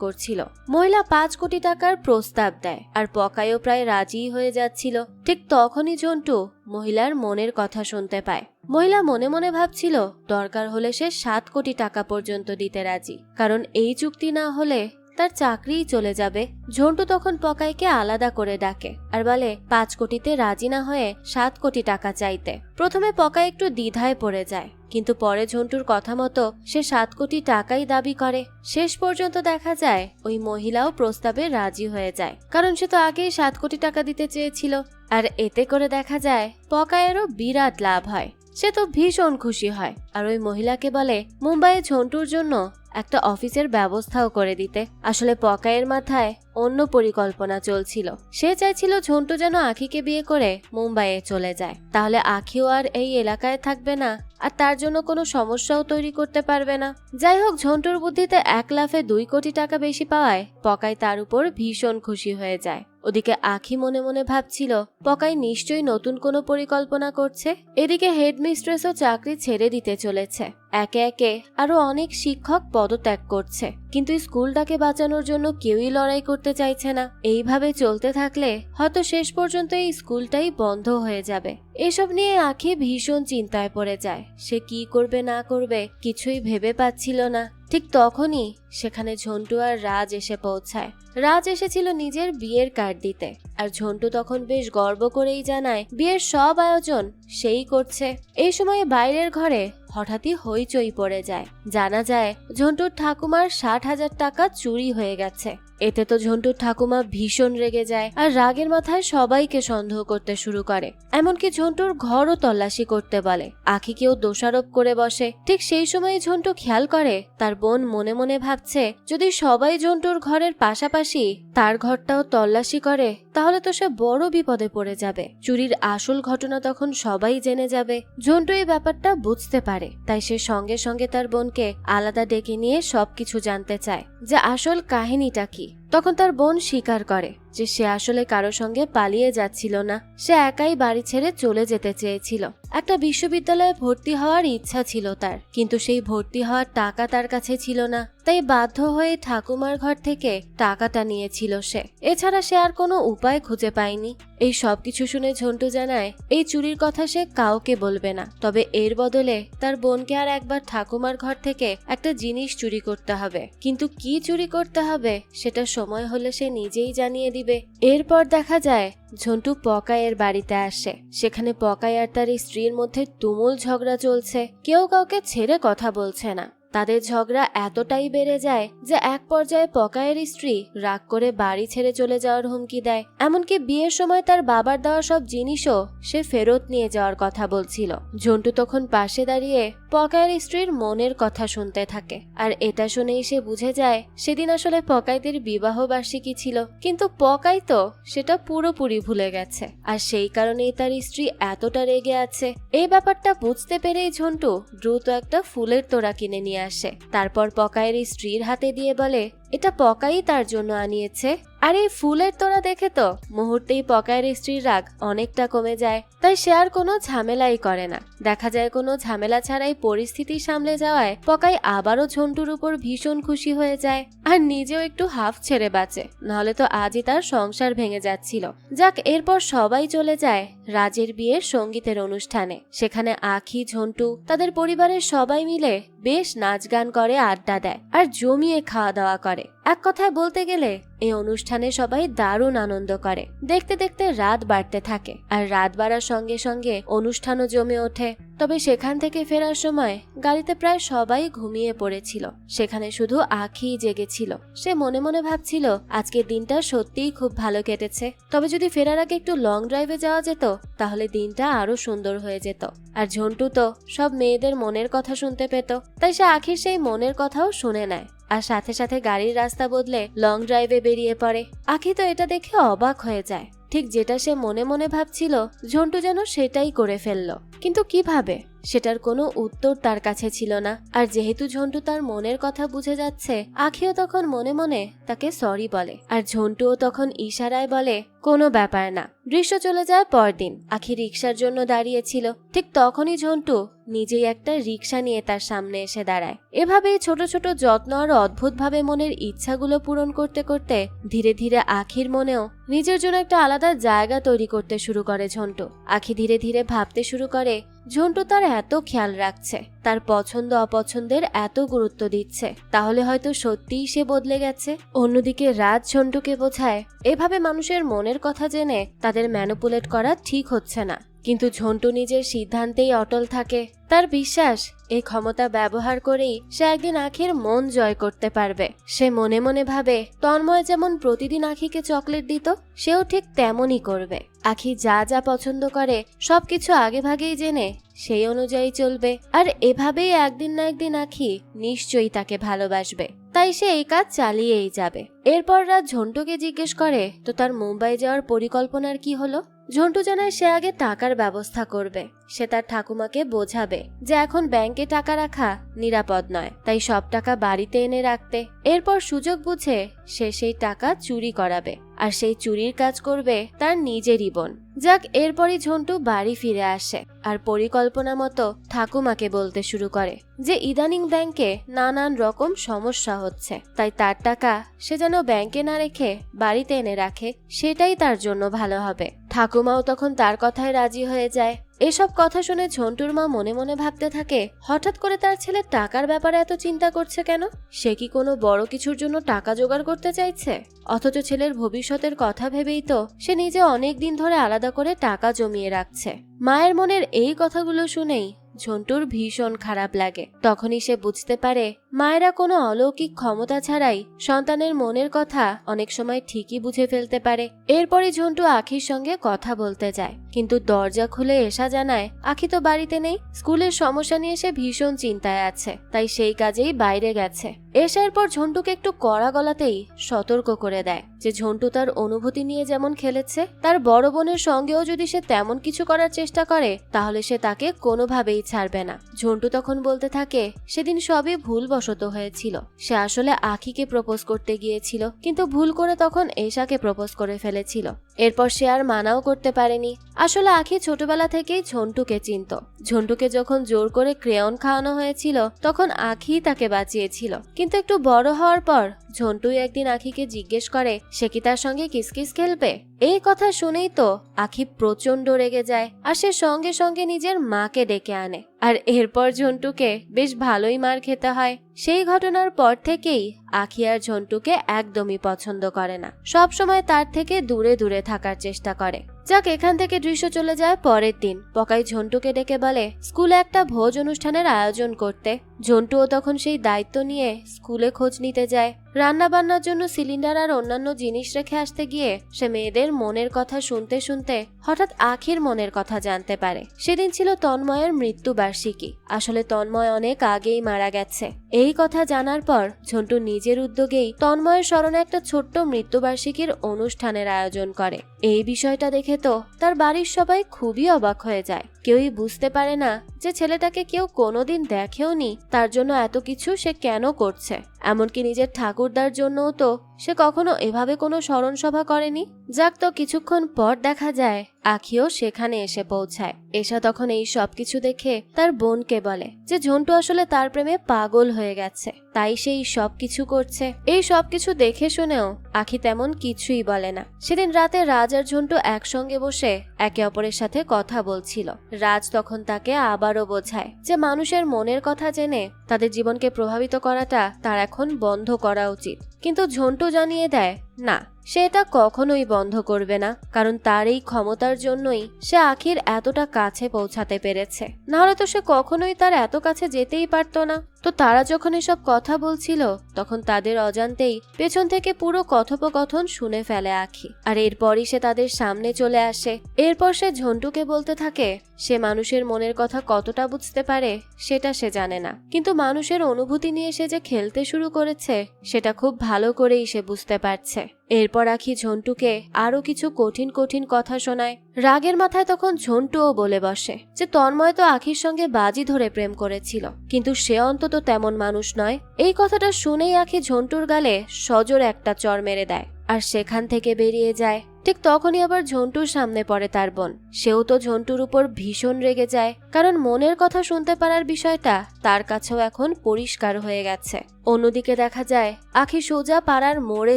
করছিল। মহিলা 5 কোটি টাকার প্রস্তাব দেয় আর পকাইও প্রায় রাজি হয়ে যাচ্ছিল। ঠিক তখনই ঝন্টু মহিলার মনের কথা শুনতে পায়। মহিলা মনে মনে ভাবছিল দরকার হলে সে 7 কোটি টাকা পর্যন্ত দিতে রাজি, কারণ এই চুক্তি না হলে তার চাকরিই চলে যাবে। ঝন্টু তখন পকাইকে আলাদা করে ডাকে আর বলে 5 কোটিতে রাজি না হয়ে 7 কোটি টাকা চাইতে। প্রথমে পকাই একটু দ্বিধায় পড়ে যায়, কিন্তু পরে ঝন্টুর কথা মতো সে 7 কোটি টাকাই দাবি করে। শেষ পর্যন্ত দেখা যায় ওই মহিলাও প্রস্তাবে রাজি হয়ে যায়, কারণ সে তো আগেই 7 কোটি টাকা দিতে চেয়েছিল। আর এতে করে দেখা যায় পকাইয়েরও বিরাট লাভ হয়। সে তো ভীষণ খুশি হয় আর ওই মহিলাকে বলে মুম্বাইয়ে ঝন্টুর জন্য একটা অফিসের ব্যবস্থাও করে দিতে। আসলে পকাইয়ের মাথায় অন্য পরিকল্পনা চলছিল। সে চাইছিল ঝন্টু যেন আখিকে বিয়ে করে মুম্বাইয়ে চলে যায়, তাহলে আখিও আর এই এলাকায় থাকবে না আর তার জন্য কোনো সমস্যাও তৈরি করতে পারবে না। যাই হোক, ঝন্টুর বুদ্ধিতে 1 লাফে 2 কোটি টাকা বেশি পাওয়ায় পকাই তার উপর ভীষণ খুশি হয়ে যায়। ওদিকে আখি মনে মনে ভাবছিল পকাই নিশ্চয়ই নতুন কোনো পরিকল্পনা করছে। এদিকে হেডমিস্ট্রেসও চাকরি ছেড়ে দিতে চলেছে। একে একে আরো অনেক শিক্ষক পদত্যাগ করছে, কিন্তু স্কুলটাকে বাঁচানোর জন্য কেউই লড়াই করতে চাইছে না। এইভাবে চলতে থাকলে হয়তো শেষ পর্যন্ত এই স্কুলটাই বন্ধ হয়ে যাবে। এসব নিয়ে আখি ভীষণ চিন্তায় পড়ে যায়। সে কি করবে না করবে কিছুই ভেবে পাচ্ছিল না। ঠিক তখনই সেখানে ঝন্টু আর রাজ এসে পৌঁছায়। রাজ এসেছিল নিজের বিয়ের কার্ড দিতে, আর ঝন্টু তখন বেশ গর্ব করেই জানায় বিয়ের সব আয়োজন সেই করছে। এই সময় বাইরের ঘরে হঠাৎই হইচই পড়ে যায়। জানা যায় ঝন্টুর ঠাকুমার 60,000 টাকা চুরি হয়ে গেছে। এতে তো ঝন্টুর ঠাকুমা ভীষণ রেগে যায়, আর রাগের মাথায় সবাইকে সন্দেহ করতে শুরু করে। এমনকি ঝন্টুর ঘরও তল্লাশি করতে বলে। আখিকেও দোষারোপ করে বসে। ঠিক সেই সময় ঝন্টু খেয়াল করে তার বোন মনে মনে ভাবছে যদি সবাই ঝন্টুর ঘরের পাশাপাশি তার ঘরটাও তল্লাশি করে তাহলে তো সে বড় বিপদে পড়ে যাবে। চুরির আসল ঘটনা তখন সবাই জেনে যাবে। ঝন্টু এই ব্যাপারটা বুঝতে পারে, তাই সে সঙ্গে সঙ্গে তার বোনকে আলাদা ডেকে নিয়ে সবকিছু জানতে চায় যে আসল কাহিনীটা কি। তখন তার বোন স্বীকার করে যে সে আসলে কারো সঙ্গে পালিয়ে যাচ্ছিল না, সে একাই বাড়ি ছেড়ে চলে যেতে চেয়েছিল। একটা বিশ্ববিদ্যালয়ে ভর্তি হওয়ার ইচ্ছা ছিল তার, কিন্তু সেই ভর্তি হওয়ার টাকা তার কাছে ছিল না, তাই বাধ্য হয়ে ঠাকুমার ঘর থেকে টাকাটা নিয়েছিল সে। এছাড়া সে আর কোনো উপায় খুঁজে পায়নি। এই সবকিছু শুনে ঝন্টু জানায় এই চুরির কথা সে কাউকে বলবে না, তবে এর বদলে তার বোনকে আর একবার ঠাকুমার ঘর থেকে একটা জিনিস চুরি করতে হবে। কিন্তু কি চুরি করতে হবে সেটা সময় হলে সে নিজেই জানিয়ে দিবে। এরপর দেখা যায় ঝন্টু পকাইয়ের বাড়িতে আসে। সেখানে পকাই আর তার স্ত্রীর মধ্যে তুমুল ঝগড়া চলছে। কেউ কাউকে ছেড়ে কথা বলছে না। তাদের ঝগড়া এতটাই বেড়ে যায় যে এক পর্যায়ে পকাইয়ের স্ত্রী রাগ করে বাড়ি ছেড়ে চলে যাওয়ার হুমকি দেয়। এমনকি বিয়ের সময় তার বাবার দেওয়া সব জিনিসও সে ফেরত নিয়ে যাওয়ার কথা বলছিল। ঝন্টু তখন পাশে দাঁড়িয়ে পকাইয়ের স্ত্রীর মনের কথা শুনতে থাকে, আর এটা শুনেই সে বুঝে যায় সেদিন আসলে পকাইদের বিবাহ বার্ষিকী ছিল, কিন্তু পকাই তো সেটা পুরোপুরি ভুলে গেছে, আর সেই কারণেই তার স্ত্রী এতটা রেগে আছে। এই ব্যাপারটা বুঝতে পেরেই ঝন্টু দ্রুত একটা ফুলের তোড়া কিনে নিয়ে আসে। তারপর পকাইয়ের স্ত্রীর হাতে দিয়ে বলে এটা পকাই তার জন্য আনিয়েছে। আর এই ফুলের তোড়া দেখে তো মুহূর্তেই পকাইয়ের স্ত্রীর রাগ অনেকটা কমে যায়, তাই সে আর কোনো ঝামেলাই করে না। দেখা যায় কোনো ঝামেলা ছাড়াই পরিস্থিতি সামলে যাওয়ায় পকাই আবারও ঝন্টুর উপর ভীষণ খুশি হয়ে যায়, আর নিজেও একটু হাফ ছেড়ে বাঁচে, নাহলে তো আজই তার সংসার ভেঙে যাচ্ছিল। যাক, এরপর সবাই চলে যায় রাজের বিয়ের সঙ্গীতের অনুষ্ঠানে। সেখানে আখি, ঝন্টু তাদের পরিবারের সবাই মিলে বেশ নাচ গান করে, আড্ডা দেয় আর জমিয়ে খাওয়া দাওয়া করে। এক কথায় বলতে গেলে এই অনুষ্ঠানে সবাই দারুণ আনন্দ করে। দেখতে দেখতে রাত বাড়তে থাকে, আর রাত বাড়ার সঙ্গে সঙ্গে অনুষ্ঠানও জমে ওঠে। তবে সেখান থেকে ফেরার সময় গাড়িতে প্রায় সবাই ঘুমিয়ে পড়েছিল। সেখানে শুধু আখি জেগেছিল। সে মনে মনে ভাবছিল আজকের দিনটা সত্যিই খুব ভালো কেটেছে, তবে যদি ফেরার আগে একটু লং ড্রাইভে যাওয়া যেত তাহলে দিনটা আরো সুন্দর হয়ে যেত। আর ঝন্টু তো সব মেয়েদের মনের কথা শুনতে পেত, তাই সে আখির সেই মনের কথাও শুনে নেয়, আর সাথে সাথে গাড়ির রাস্তা বদলে লং ড্রাইভে বেরিয়ে পড়ে। আখি তো এটা দেখে অবাক হয়ে যায়। ঠিক যেটা সে মনে মনে ভাবছিল ঝন্টু যেন সেটাই করে ফেললো, কিন্তু কিভাবে সেটার কোনো উত্তর তার কাছে ছিল না। আর যেহেতু ঝন্টু তার মনের কথা বুঝে যাচ্ছে, আখিও তখন মনে মনে তাকে সরি বলে, আর ঝন্টুও তখন ইশারায় বলে কোনো ব্যাপার না। দৃশ্য চলে যায় পরদিন। আখি রিক্সার জন্য দাঁড়িয়েছিল। ঠিক তখনই ঝন্টু নিজেই একটা রিক্সা নিয়ে তার সামনে এসে দাঁড়ায়। এভাবেই ছোট ছোট যত্ন আর অদ্ভুতভাবে মনের ইচ্ছাগুলো পূরণ করতে করতে ধীরে ধীরে আখির মনেও নিজের জন্য একটা আলাদা জায়গা তৈরি করতে শুরু করে ঝন্টু। আখি ধীরে ধীরে ভাবতে শুরু করে ঝন্টু তার এত খেয়াল রাখছে, তার পছন্দ অপছন্দের এত গুরুত্ব দিচ্ছে, তাহলে হয়তো সত্যিই সে বদলে গেছে। অন্যদিকে রাজ ঝন্টুকে বোঝায় এভাবে মানুষের মনের কথা জেনে তাদের ম্যানিপুলেট করা ঠিক হচ্ছে না, কিন্তু ঝন্টু নিজের সিদ্ধান্তেই অটল থাকে। তার বিশ্বাস এই ক্ষমতা ব্যবহার করেই সে একদিন আখির মন জয় করতে পারবে। সে মনে মনে ভাবে তন্ময় যেমন প্রতিদিন আখিকে চকলেট দিত, সেও ঠিক তেমনই করবে। আখি যা যা পছন্দ করে সবকিছু আগে ভাগেই জেনে সেই অনুযায়ী চলবে, আর এভাবেই একদিন না একদিন আখি নিশ্চয়ই তাকে ভালোবাসবে। তাই সে এই কাজ চালিয়েই যাবে। এরপর রাত ঝন্টুকে জিজ্ঞেস করে তো তার মুম্বাই যাওয়ার পরিকল্পনার কি হলো। ঝন্টু জানায় সে আগে টাকার ব্যবস্থা করবে। সে তার ঠাকুমাকে বোঝাবে যে এখন ব্যাংকে টাকা রাখা নিরাপদ নয়, তাই সব টাকা বাড়িতে এনে রাখতে। এরপর সুযোগ বুঝে সে সেই টাকা চুরি করাবে, আর সেই চুরির কাজ করবে তার নিজেরই বোন। যাক, এরপরই ঝন্টু বাড়ি ফিরে আসে আর পরিকল্পনা মতো ঠাকুমাকে বলতে শুরু করে যে ইদানিং ব্যাংকে নানান রকম সমস্যা হচ্ছে, তাই তার টাকা সে যেন ব্যাংকে না রেখে বাড়িতে এনে রাখে, সেটাই তার জন্য ভালো হবে। ঠাকুমাও তখন তার কথায় রাজি হয়ে যায়। এসব কথা শুনে ঝন্টুর মা মনে মনে ভাবতে থাকে, হঠাৎ করে তার ছেলে টাকার ব্যাপারে এত চিন্তা করছে কেন? সে কি কোনো বড় কিছুর জন্য টাকা জোগাড় করতে চাইছে? অথচ ছেলের ভবিষ্যতের কথা ভেবেই তো সে নিজে অনেক দিন ধরে আলাদা করে টাকা জমিয়ে রাখছে। মায়ের মনের এই কথাগুলো শুনেই ঝন্টুর ভীষণ খারাপ লাগে। তখনই সে বুঝতে পারে মায়েরা কোনো অলৌকিক ক্ষমতা ছাড়াই সন্তানের মনের কথা অনেক সময় ঠিকই বুঝে ফেলতে পারে। এরপরই ঝন্টু আখির সঙ্গে কথা বলতে যায়, কিন্তু দরজা খুলে এসা জানায় আখি তো বাড়িতে নেই। স্কুলের সমস্যা নিয়ে সে ভীষণ চিন্তায় আছে, তাই সেই কাজেই বাইরে গেছে। এসার পর ঝন্টুকে একটু কড়া গলাতেই সতর্ক করে দেয় যে ঝন্টু তার অনুভূতি নিয়ে যেমন খেলেছে, তার বড় বোনের সঙ্গেও যদি সে তেমন কিছু করার চেষ্টা করে তাহলে সে তাকে কোনোভাবেই ছাড়বে না। ঝন্টু তখন বলতে থাকে সেদিন সবই ভুলবশত হয়েছিল। সে আসলে আখিকে প্রপোজ করতে গিয়েছিল, কিন্তু ভুল করে তখন এশাকে প্রপোজ করে ফেলেছিল। এরপর সে আর মানাও করতে পারেনি। আসলে আখি ছোটবেলা থেকেই ঝন্টুকে চিনত। ঝন্টুকে যখন জোর করে ক্রেয়ন খাওয়ানো হয়েছিল তখন আখি তাকে বাঁচিয়েছিল, কিন্তু একটু বড় হওয়ার পর ঝন্টুই একদিন আখিকে জিজ্ঞেস করে সে কি তার সঙ্গে কিসকিস খেলবে। এই কথা শুনেই তো আখি প্রচন্ড রেগে যায়, আর সে সঙ্গে সঙ্গে নিজের মাকে ডেকে আনে। আর এরপর ঝন্টুকে বেশ ভালোই মার খেতে হয়। সেই ঘটনার পর থেকেই আখি আর ঝন্টুকে একদমই পছন্দ করে না, সব সময় তার থেকে দূরে দূরে থাকার চেষ্টা করে। যাক, এখান থেকে দৃশ্য চলে যায় পরের দিন। পকাই ঝন্টুকে ডেকে বলে স্কুলে একটা ভোজ অনুষ্ঠানের আয়োজন করতে। ঝন্টুও তখন সেই দায়িত্ব নিয়ে স্কুলে খোঁজ নিতে যায়। রান্না বান্নার জন্য সিলিন্ডার আর অন্যান্য জিনিস রেখে আসতে গিয়ে সে মেয়েদের মনের কথা শুনতে শুনতে হঠাৎ আখির মনের কথা জানতে পারে। সেদিন ছিল তন্ময়ের মৃত্যুবার্ষিকী। আসলে তন্ময় অনেক আগেই মারা গেছে। এই কথা জানার পর ঝন্টু নিজের উদ্যোগেই তন্ময়ের স্মরণে একটা ছোট্ট মৃত্যুবার্ষিকীর অনুষ্ঠানের আয়োজন করে। এই বিষয়টা দেখে তো তার বাড়ির সবাই খুবই অবাক হয়ে যায়। কেউই বুঝতে পারে না যে ছেলেটাকে কেউ কোনোদিন দেখেও নি, তার জন্য এত কিছু সে কেন করছে। এমনকি নিজের ঠাকুরদার জন্যও তো সে কখনো এভাবে কোনো স্মরণ সভা করেনি। যাক, তো কিছুক্ষণ পর দেখা যায় আখিও সেখানে এসে পৌঁছায়। এসা তখন এই সবকিছু দেখে তার বোনকে বলে যে ঝন্টু আসলে তার প্রেমে পাগল হয়ে গেছে, তাই সেই সবকিছু করছে। এই সবকিছু দেখে শুনেও আখি তেমন কিছুই বলে না। সেদিন রাতে রাজ আর ঝন্টু একসঙ্গে বসে একে অপরের সাথে কথা বলছিল। রাজ তখন তাকে আবারও বোঝায় যে মানুষের মনের কথা জেনে তাদের জীবনকে প্রভাবিত করাটা তার এখন বন্ধ করা উচিত। কিন্তু ঝন্টু জানিয়ে দেয় না, সে এটা কখনোই বন্ধ করবে না, কারণ তার এই ক্ষমতার জন্যই সে আখির এতটা কাছে পৌঁছাতে পেরেছে। নাহলে তো সে কখনোই তার এত কাছে যেতেই পারতো না। তো তারা যখন এসব কথা বলছিল তখন তাদের অজান্তেই পেছন থেকে পুরো কথোপকথন শুনে ফেলে আখি। আর এরপরই সে তাদের সামনে চলে আসে। এরপর সে ঝন্টুকে বলতে থাকে সে মানুষের মনের কথা কতটা বুঝতে পারে সেটা সে জানে না, কিন্তু মানুষের অনুভূতি নিয়ে সে যে খেলতে শুরু করেছে সেটা খুব ভালো করেই সে বুঝতে পারছে। এরপর আখি ঝন্টুকে আরো কিছু কঠিন কঠিন কথা শোনায়। রাগের মাথায় তখন ঝন্টুও বলে বসে যে তন্ময় তো আখির সঙ্গে বাজি ধরে প্রেম করেছিল, কিন্তু সে অন্তত তেমন মানুষ নয়। এই কথাটা শুনেই আখি ঝন্টুর গালে সজোরে একটা চড় মেরে দেয় আর সেখান থেকে বেরিয়ে যায়। ঠিক তখনই আবার ঝন্টুর সামনে পড়ে তার বোন। সেও তো ঝন্টুর উপর ভীষণ রেগে যায়, কারণ মনের কথা শুনতে পারার বিষয়টা তার কাছেও এখন পরিষ্কার হয়ে গেছে। অন্যদিকে দেখা যায় আখি সোজা পাড়ার মোড়ে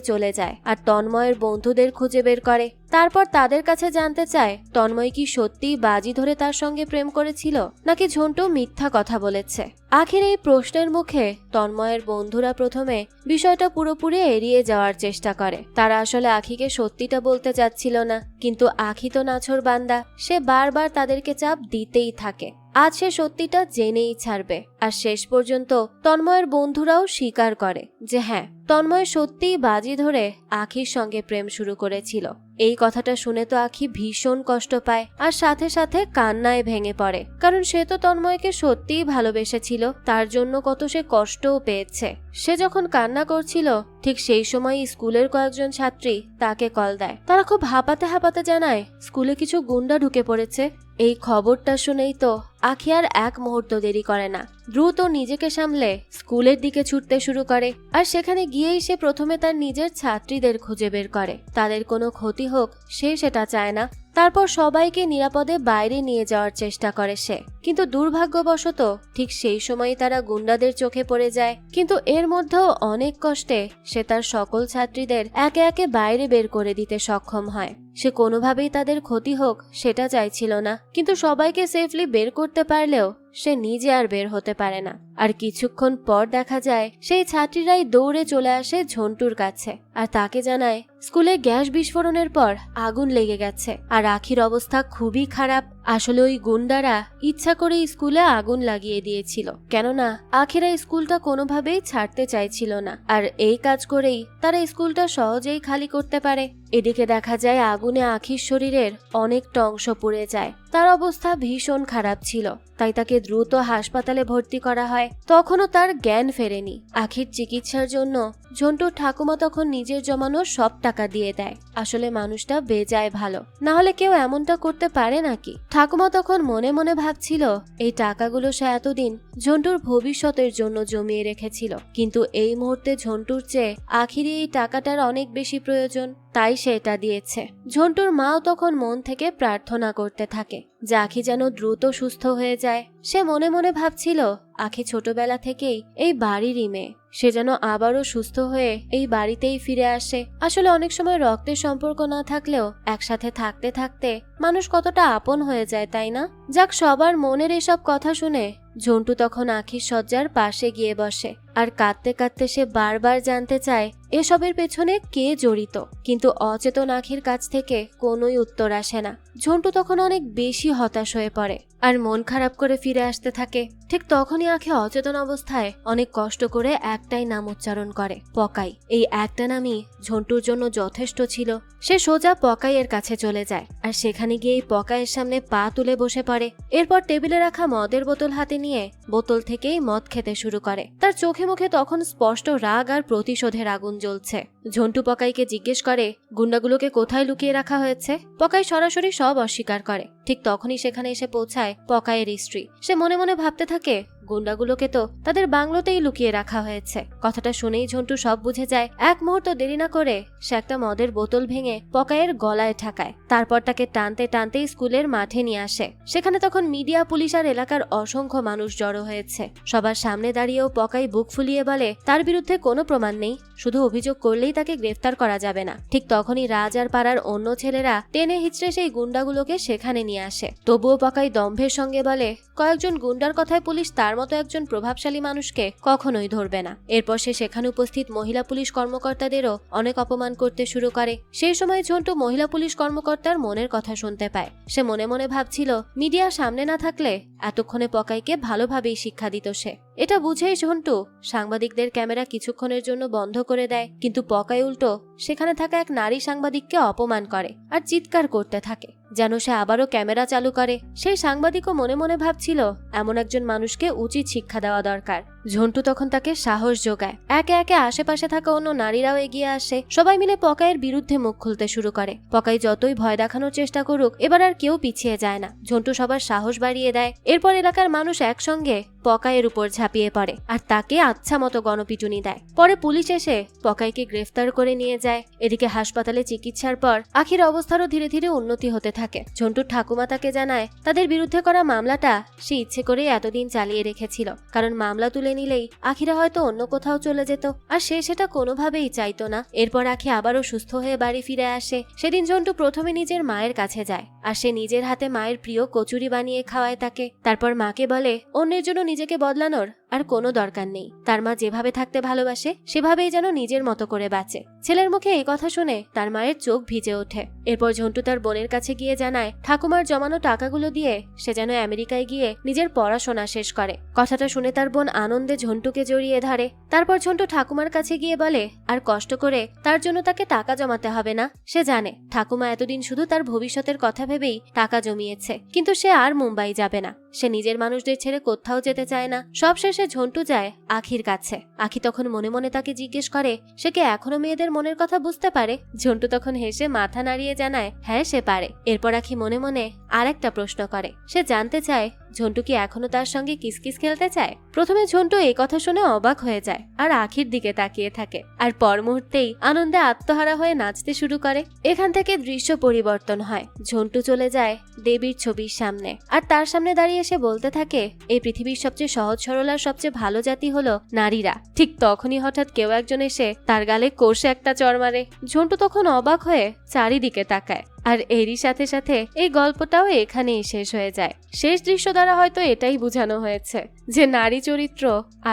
চলে যায় আর তন্ময়ের বন্ধুদের খুঁজে বের করে। তারপর তাদের কাছে জানতে চায় তন্ময় কি সত্যি বাজি ধরে তার সঙ্গে প্রেম করেছিল নাকি ঝন্টু মিথ্যা কথা বলেছে। আখির এই প্রশ্নের মুখে তন্ময়ের বন্ধুরা প্রথমে বিষয়টা পুরোপুরি এড়িয়ে যাওয়ার চেষ্টা করে। তারা আসলে আখিকে সত্যিটা বলতে চাচ্ছিল না, কিন্তু আখি তো নাছোড় বান্দা, সে বারবার তাদেরকে চাপ দিতেই থাকে। আজ সে সত্যিটা জেনেই ছাড়বে। আর শেষ পর্যন্ত তন্ময়ের বন্ধুরাও স্বীকার করে যে হ্যাঁ, তন্ময় সত্যিই বাজি ধরে আখির সঙ্গে প্রেম শুরু করেছিল। এই কথাটা শুনে তো আখি ভীষণ কষ্ট পায় আর সাথে সাথে কান্নায় ভেঙে পড়ে, কারণ সে তো তন্ময়কে সত্যিই ভালোবেসেছিল, তার জন্য কত সে কষ্টও পেয়েছে। সে যখন কান্না করছিল ঠিক সেই সময় স্কুলের কয়েকজন ছাত্রী তাকে কল দেয়। তারা খুব হাঁপাতে হাঁপাতে জানায় স্কুলে কিছু গুন্ডা ঢুকে পড়েছে। এই খবরটা শুনেই তো আখি আর এক মুহূর্ত দেরি করে না, দ্রুত নিজেকে সামলে স্কুলের দিকে ছুটতে শুরু করে। আর সেখানে গিয়েই সে প্রথমে তার নিজের ছাত্রীদের খুঁজে বের করে। তাদের কোনো ক্ষতি হোক সে সেটা চায় না। তারপর সবাইকে নিরাপদে বাইরে নিয়ে যাওয়ার চেষ্টা করে সে, কিন্তু দুর্ভাগ্যবশত ঠিক সেই সময়ই তারা গুন্ডাদের চোখে পড়ে যায়। কিন্তু এর মধ্যেও অনেক কষ্টে সে তার সকল ছাত্রীদের একে একে বাইরে বের করে দিতে সক্ষম হয়। সে কোনোভাবেই তাদের ক্ষতি হোক সেটা চাইছিল না, কিন্তু সবাইকে সেফলি বের করতে পারলেও সে নিজে আর বের হতে পারে না। আর কিছুক্ষণ পর দেখা যায় সেই ছাত্রীরাই দৌড়ে চলে আসে ঝন্টুর কাছে আর তাকে জানায় স্কুলে গ্যাস বিস্ফোরণের পর আগুন লেগে গেছে আর আখির অবস্থা খুবই খারাপ। আসলে ওই গুন্ডারা ইচ্ছা করে স্কুলে আগুন লাগিয়ে দিয়েছিল, কেননা আখিরা স্কুলটা কোনোভাবেই ছাড়তে চাইছিল না, আর এই কাজ করেই তারা স্কুলটা সহজেই খালি করতে পারে। এদিকে দেখা যায় আগুনে আখির শরীরের অনেকটা অংশ পুড়ে যায়। তার অবস্থা ভীষণ খারাপ ছিল, তাই তাকে দ্রুত হাসপাতালে ভর্তি করা হয়। তখনও তার জ্ঞান ফেরেনি। আখির চিকিৎসার জন্য ঝন্টুর ঠাকুমা তখন নিজের জমানো সব টাকা দিয়ে দেয়। আসলে মানুষটা বেজায় ভালো, না হলে কেউ এমনটা করতে পারে নাকি? ঠাকুমা তখন মনে মনে ভাবছিল এই টাকাগুলো সে এতদিন ঝন্টুর ভবিষ্যতের জন্য জমিয়ে রেখেছিল, কিন্তু এই মুহূর্তে ঝন্টুর চেয়ে আখিরই এই টাকাটার অনেক বেশি প্রয়োজন, তাই সে এটা দিয়েছে। ঝন্টুর মাও তখন মন থেকে প্রার্থনা করতে থাকে যে আখি যেন দ্রুত সুস্থ হয়ে যায়। সে মনে মনে ভাবছিল আখি ছোটবেলা থেকেই এই বাড়িরই মেয়ে, সে যেন আবারও সুস্থ হয়ে এই বাড়িতেই ফিরে আসে। আসলে অনেক সময় রক্তের সম্পর্ক না থাকলেও একসাথে থাকতে থাকতে মানুষ কতটা আপন হয়ে যায়, তাই না? যাক, সবার মনের এসব কথা শুনে ঝন্টু তখন আখির শয্যার পাশে গিয়ে বসে আর কাঁদতে কাঁদতে সে বারবার জানতে চায় এসবের পেছনে কে জড়িত, কিন্তু অচেতন আখির কাছ থেকে কোনোই উত্তর আসে না। ঝন্টু তখন অনেক বেশি হতাশ হয়ে পড়ে আর মন খারাপ করে ফিরে আসতে থাকে। ঠিক তখনই আখি অচেতন অবস্থায় অনেক কষ্ট করে একটাই নাম উচ্চারণ করে, পকাই। এই একটা নামই ঝন্টুর জন্য যথেষ্ট ছিল। সে সোজা পকাইয়ের কাছে চলে যায় আর সেখানে গিয়ে পকাইয়ের সামনে পা তুলে বসে পড়ে। এরপর টেবিলে রাখা মদের বোতল হাতে নিয়ে বোতল থেকেই মদ খেতে শুরু করে। তার চোখে মুখে তখন স্পষ্ট রাগ আর প্রতিশোধের আগুন জ্বলছে। ঝন্টু পকাইকে জিজ্ঞেস করে গুন্ডাগুলোকে কোথায় লুকিয়ে রাখা হয়েছে। পকাই সরাসরি সব অস্বীকার করে। ঠিক তখনই সেখানে এসে পৌঁছায় পকাইয়ের স্ত্রী। সে মনে মনে ভাবতে থাকে গুন্ডাগুলোকে তো তাদের বাংলোতেই লুকিয়ে রাখা হয়েছে। কথাটা শুনেই ঝন্টু সব বুঝে যায়। এক মুহূর্ত দেরি না করে সে একটা মদের বোতল ভেঙে পকাইয়ের গলায় ঠাকায়। তারপর তাকে টানতে টানতে স্কুলের মাঠে নিয়ে আসে। সেখানে তখন মিডিয়া, পুলিশ আর এলাকার অসংখ্য মানুষ জড়ো হয়েছে। সবার সামনে দাঁড়িয়েও পকাই বুক ফুলিয়ে বলে তার বিরুদ্ধে কোনো প্রমাণ নেই, শুধু অভিযোগ করলেই তাকে গ্রেফতার করা যাবে না। ঠিক তখনই রাজ আর পাড়ার অন্য ছেলেরা টেনে হিচড়ে সেই গুন্ডাগুলোকে সেখানে নিয়ে আসে। তবুও পকাই দম্ভের সঙ্গে বলে কয়েকজন গুন্ডার কথায় পুলিশ তার মতো একজন প্রভাবশালী মানুষকে কখনোই ধরবে না। এরপর সে সেখানে উপস্থিত মহিলা পুলিশ কর্মকর্তাদেরও অনেক অপমান করতে শুরু করে। সেই সময় ঝন্টু মহিলা পুলিশ কর্মকর্তার মনের কথা শুনতে পায়। সে মনে মনে ভাবছিল মিডিয়া সামনে না থাকলে এতক্ষণে পকাইকে ভালোভাবেই শিক্ষা দিত সে। এটা বুঝেই ঝন্টু সাংবাদিকদের ক্যামেরা কিছুক্ষণের জন্য বন্ধ করে দেয়, কিন্তু পকাই উল্টো সেখানে থাকা এক নারী সাংবাদিককে অপমান করে আর চিৎকার করতে থাকে যেন সে আবারও ক্যামেরা চালু করে। সেই সাংবাদিকও মনে মনে ভাবছিল এমন একজন মানুষকে উচিত শিক্ষা দেওয়া দরকার। ঝন্টু তখন তাকে সাহস যোগায়। একে একে আশেপাশে থাকা অন্য নারীরাও এগিয়ে আসে। সবাই মিলে পকাইয়ের বিরুদ্ধে মুখ খুলতে শুরু করে। পকাই যতই ভয় দেখানোর চেষ্টা করুক এবার আর কেউ পিছিয়ে যায় না। ঝন্টু সবার সাহস বাড়িয়ে দেয়। এরপর এলাকার মানুষ একসঙ্গে পকাইয়ের উপর ঝাঁপিয়ে পড়ে আর তাকে আচ্ছা মতো গণপিটুনি দেয়। পরে পুলিশ এসে পকাইকে গ্রেফতার করে নিয়ে যায়। এদিকে হাসপাতালে চিকিৎসার পর আখির অবস্থারও ধীরে ধীরে উন্নতি হতে থাকে। ঝন্টুর ঠাকুমা তাকে জানায় তাদের বিরুদ্ধে করা মামলাটা সে ইচ্ছে করেই এতদিন চালিয়ে রেখেছিল, কারণ মামলা তুলে নিলেই আখিরা হয়তো অন্য কোথাও চলে যেত, আর সে সেটা কোনোভাবেই চাইতো না। এরপর আখি আবারও সুস্থ হয়ে বাড়ি ফিরে আসে। সেদিন ঝন্টু প্রথমে নিজের মায়ের কাছে যায় আর সে নিজের হাতে মায়ের প্রিয় কচুরি বানিয়ে খাওয়ায় তাকে। তারপর মাকে বলে অন্যের জন্য নিজেকে বদলানোর আর কোনো দরকার নেই। তার মা যেভাবে থাকতে ভালোবাসে সেভাবেই যেন নিজের মতো করে বাঁচে। ছেলের মুখে এই কথা শুনে তার মায়ের চোখ ভিজে ওঠে। এরপর ঝন্টু তার বোনের কাছে গিয়ে জানায় ঠাকুমার জমানো টাকাগুলো দিয়ে সে যেন আমেরিকায় গিয়ে নিজের পড়াশোনা শেষ করে। কথাটা শুনে তার বোন আনন্দে ঝন্টুকে জড়িয়ে ধরে। তারপর ঝন্টু ঠাকুমার কাছে গিয়ে বলে আর কষ্ট করে তার জন্য তাকে টাকা জমাতে হবে না। সে জানে ঠাকুমা এতদিন শুধু তার ভবিষ্যতের কথা ভেবেই টাকা জমিয়েছে, কিন্তু সে আর মুম্বাই যাবে না। সে নিজের মানুষদের ছেড়ে কোথাও যেতে চায় না। সবশেষে ঝন্টু যায় আখির কাছে। আখি তখন মনে মনে তাকে জিজ্ঞেস করে সে কি এখনো মেয়েদের মনের কথা বুঝতে পারে। ঝন্টু তখন হেসে মাথা নাড়িয়ে জানায় হ্যাঁ সে পারে। এরপর আখি মনে মনে আরেকটা প্রশ্ন করে। সে জানতে চায় ঝন্টু কি এখনো তার সঙ্গে কিসকিস খেলতে চায়। প্রথমে ঝন্টু এই কথা শুনে অবাক হয়ে যায় আর আখির দিকে তাকিয়ে থাকে, আর পর মুহূর্তেই আনন্দে আত্মহারা হয়ে নাচতে শুরু করে। এখান থেকে দৃশ্য পরিবর্তন হয়। ঝন্টু চলে যায় দেবীর ছবির সামনে, আর তার সামনে দাঁড়িয়ে সে বলতে থাকে এই পৃথিবীর সবচেয়ে সহজ সরল আর সবচেয়ে ভালো জাতি হলো নারীরা। ঠিক তখনই হঠাৎ কেউ একজন এসে তার গালে কষে একটা চড় মারে। ঝন্টু তখন অবাক হয়ে চারিদিকে তাকায়, আর এরই সাথে সাথে এই গল্পটাও এখানেই শেষ হয়ে যায়। শেষ দৃশ্য দ্বারা হয়তো এটাই বোঝানো হয়েছে যে নারী চরিত্র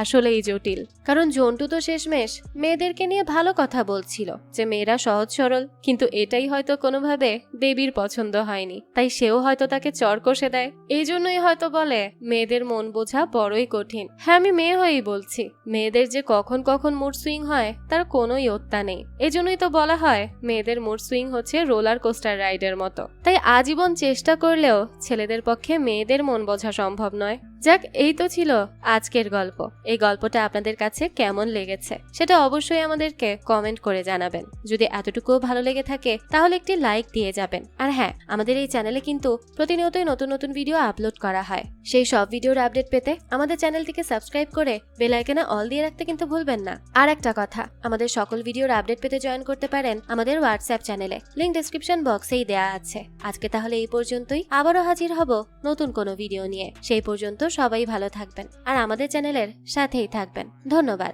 আসলেই জটিল। কারণ ঝন্টু তো শেষমেশ মেয়েদেরকে নিয়ে ভালো কথা বলছিল যে মেয়েরা সহজ সরল, কিন্তু এটাই হয়তো কোনোভাবে দেবীর পছন্দ হয়নি, তাই সেও হয়তো তাকে চর কষে দেয়। এই জন্যই হয়তো বলে মেয়েদের মন বোঝা বড়ই কঠিন। হ্যাঁ, আমি মেয়ে হয়েই বলছি, মেয়েদের যে কখন কখন মুড সুইং হয় তার কোনো ইয়ত্তা নেই। এজন্যই তো বলা হয় মেয়েদের মুড সুইং হচ্ছে রোলার কোস্টার রাইডের মতো। তাই আজীবন চেষ্টা করলেও ছেলেদের পক্ষে মেয়েদের মন বোঝা সম্ভব নয়। যাক, এই তো ছিল আজকের গল্প। এই গল্পটা আপনাদের কাছে কেমন লেগেছে সেটা অবশ্যই আমাদেরকে কমেন্ট করে জানাবেন। যদি এতটুকুও ভালো লেগে থাকে তাহলে একটি লাইক দিয়ে যাবেন। আর হ্যাঁ, আমাদের এই চ্যানেলে কিন্তু প্রতিনিয়তই নতুন নতুন ভিডিও আপলোড করা হয়। সেই সব ভিডিওর আপডেট পেতে আমাদের চ্যানেলটিকে সাবস্ক্রাইব করে বেল আইকনে অল দিয়ে রাখতে কিন্তু ভুলবেন না। আর একটা কথা, আমাদের সকল ভিডিওর আপডেট পেতে জয়েন করতে পারেন আমাদের হোয়াটসঅ্যাপ চ্যানেলে, লিংক ডেসক্রিপশন বক্সেই দেয়া আছে। আজকে তাহলে এই পর্যন্তই, আবারও হাজির হব নতুন কোনো ভিডিও নিয়ে। সেই পর্যন্ত সবাই ভালো থাকবেন আর আমাদের চ্যানেলের সাথেই থাকবেন। ধন্যবাদ।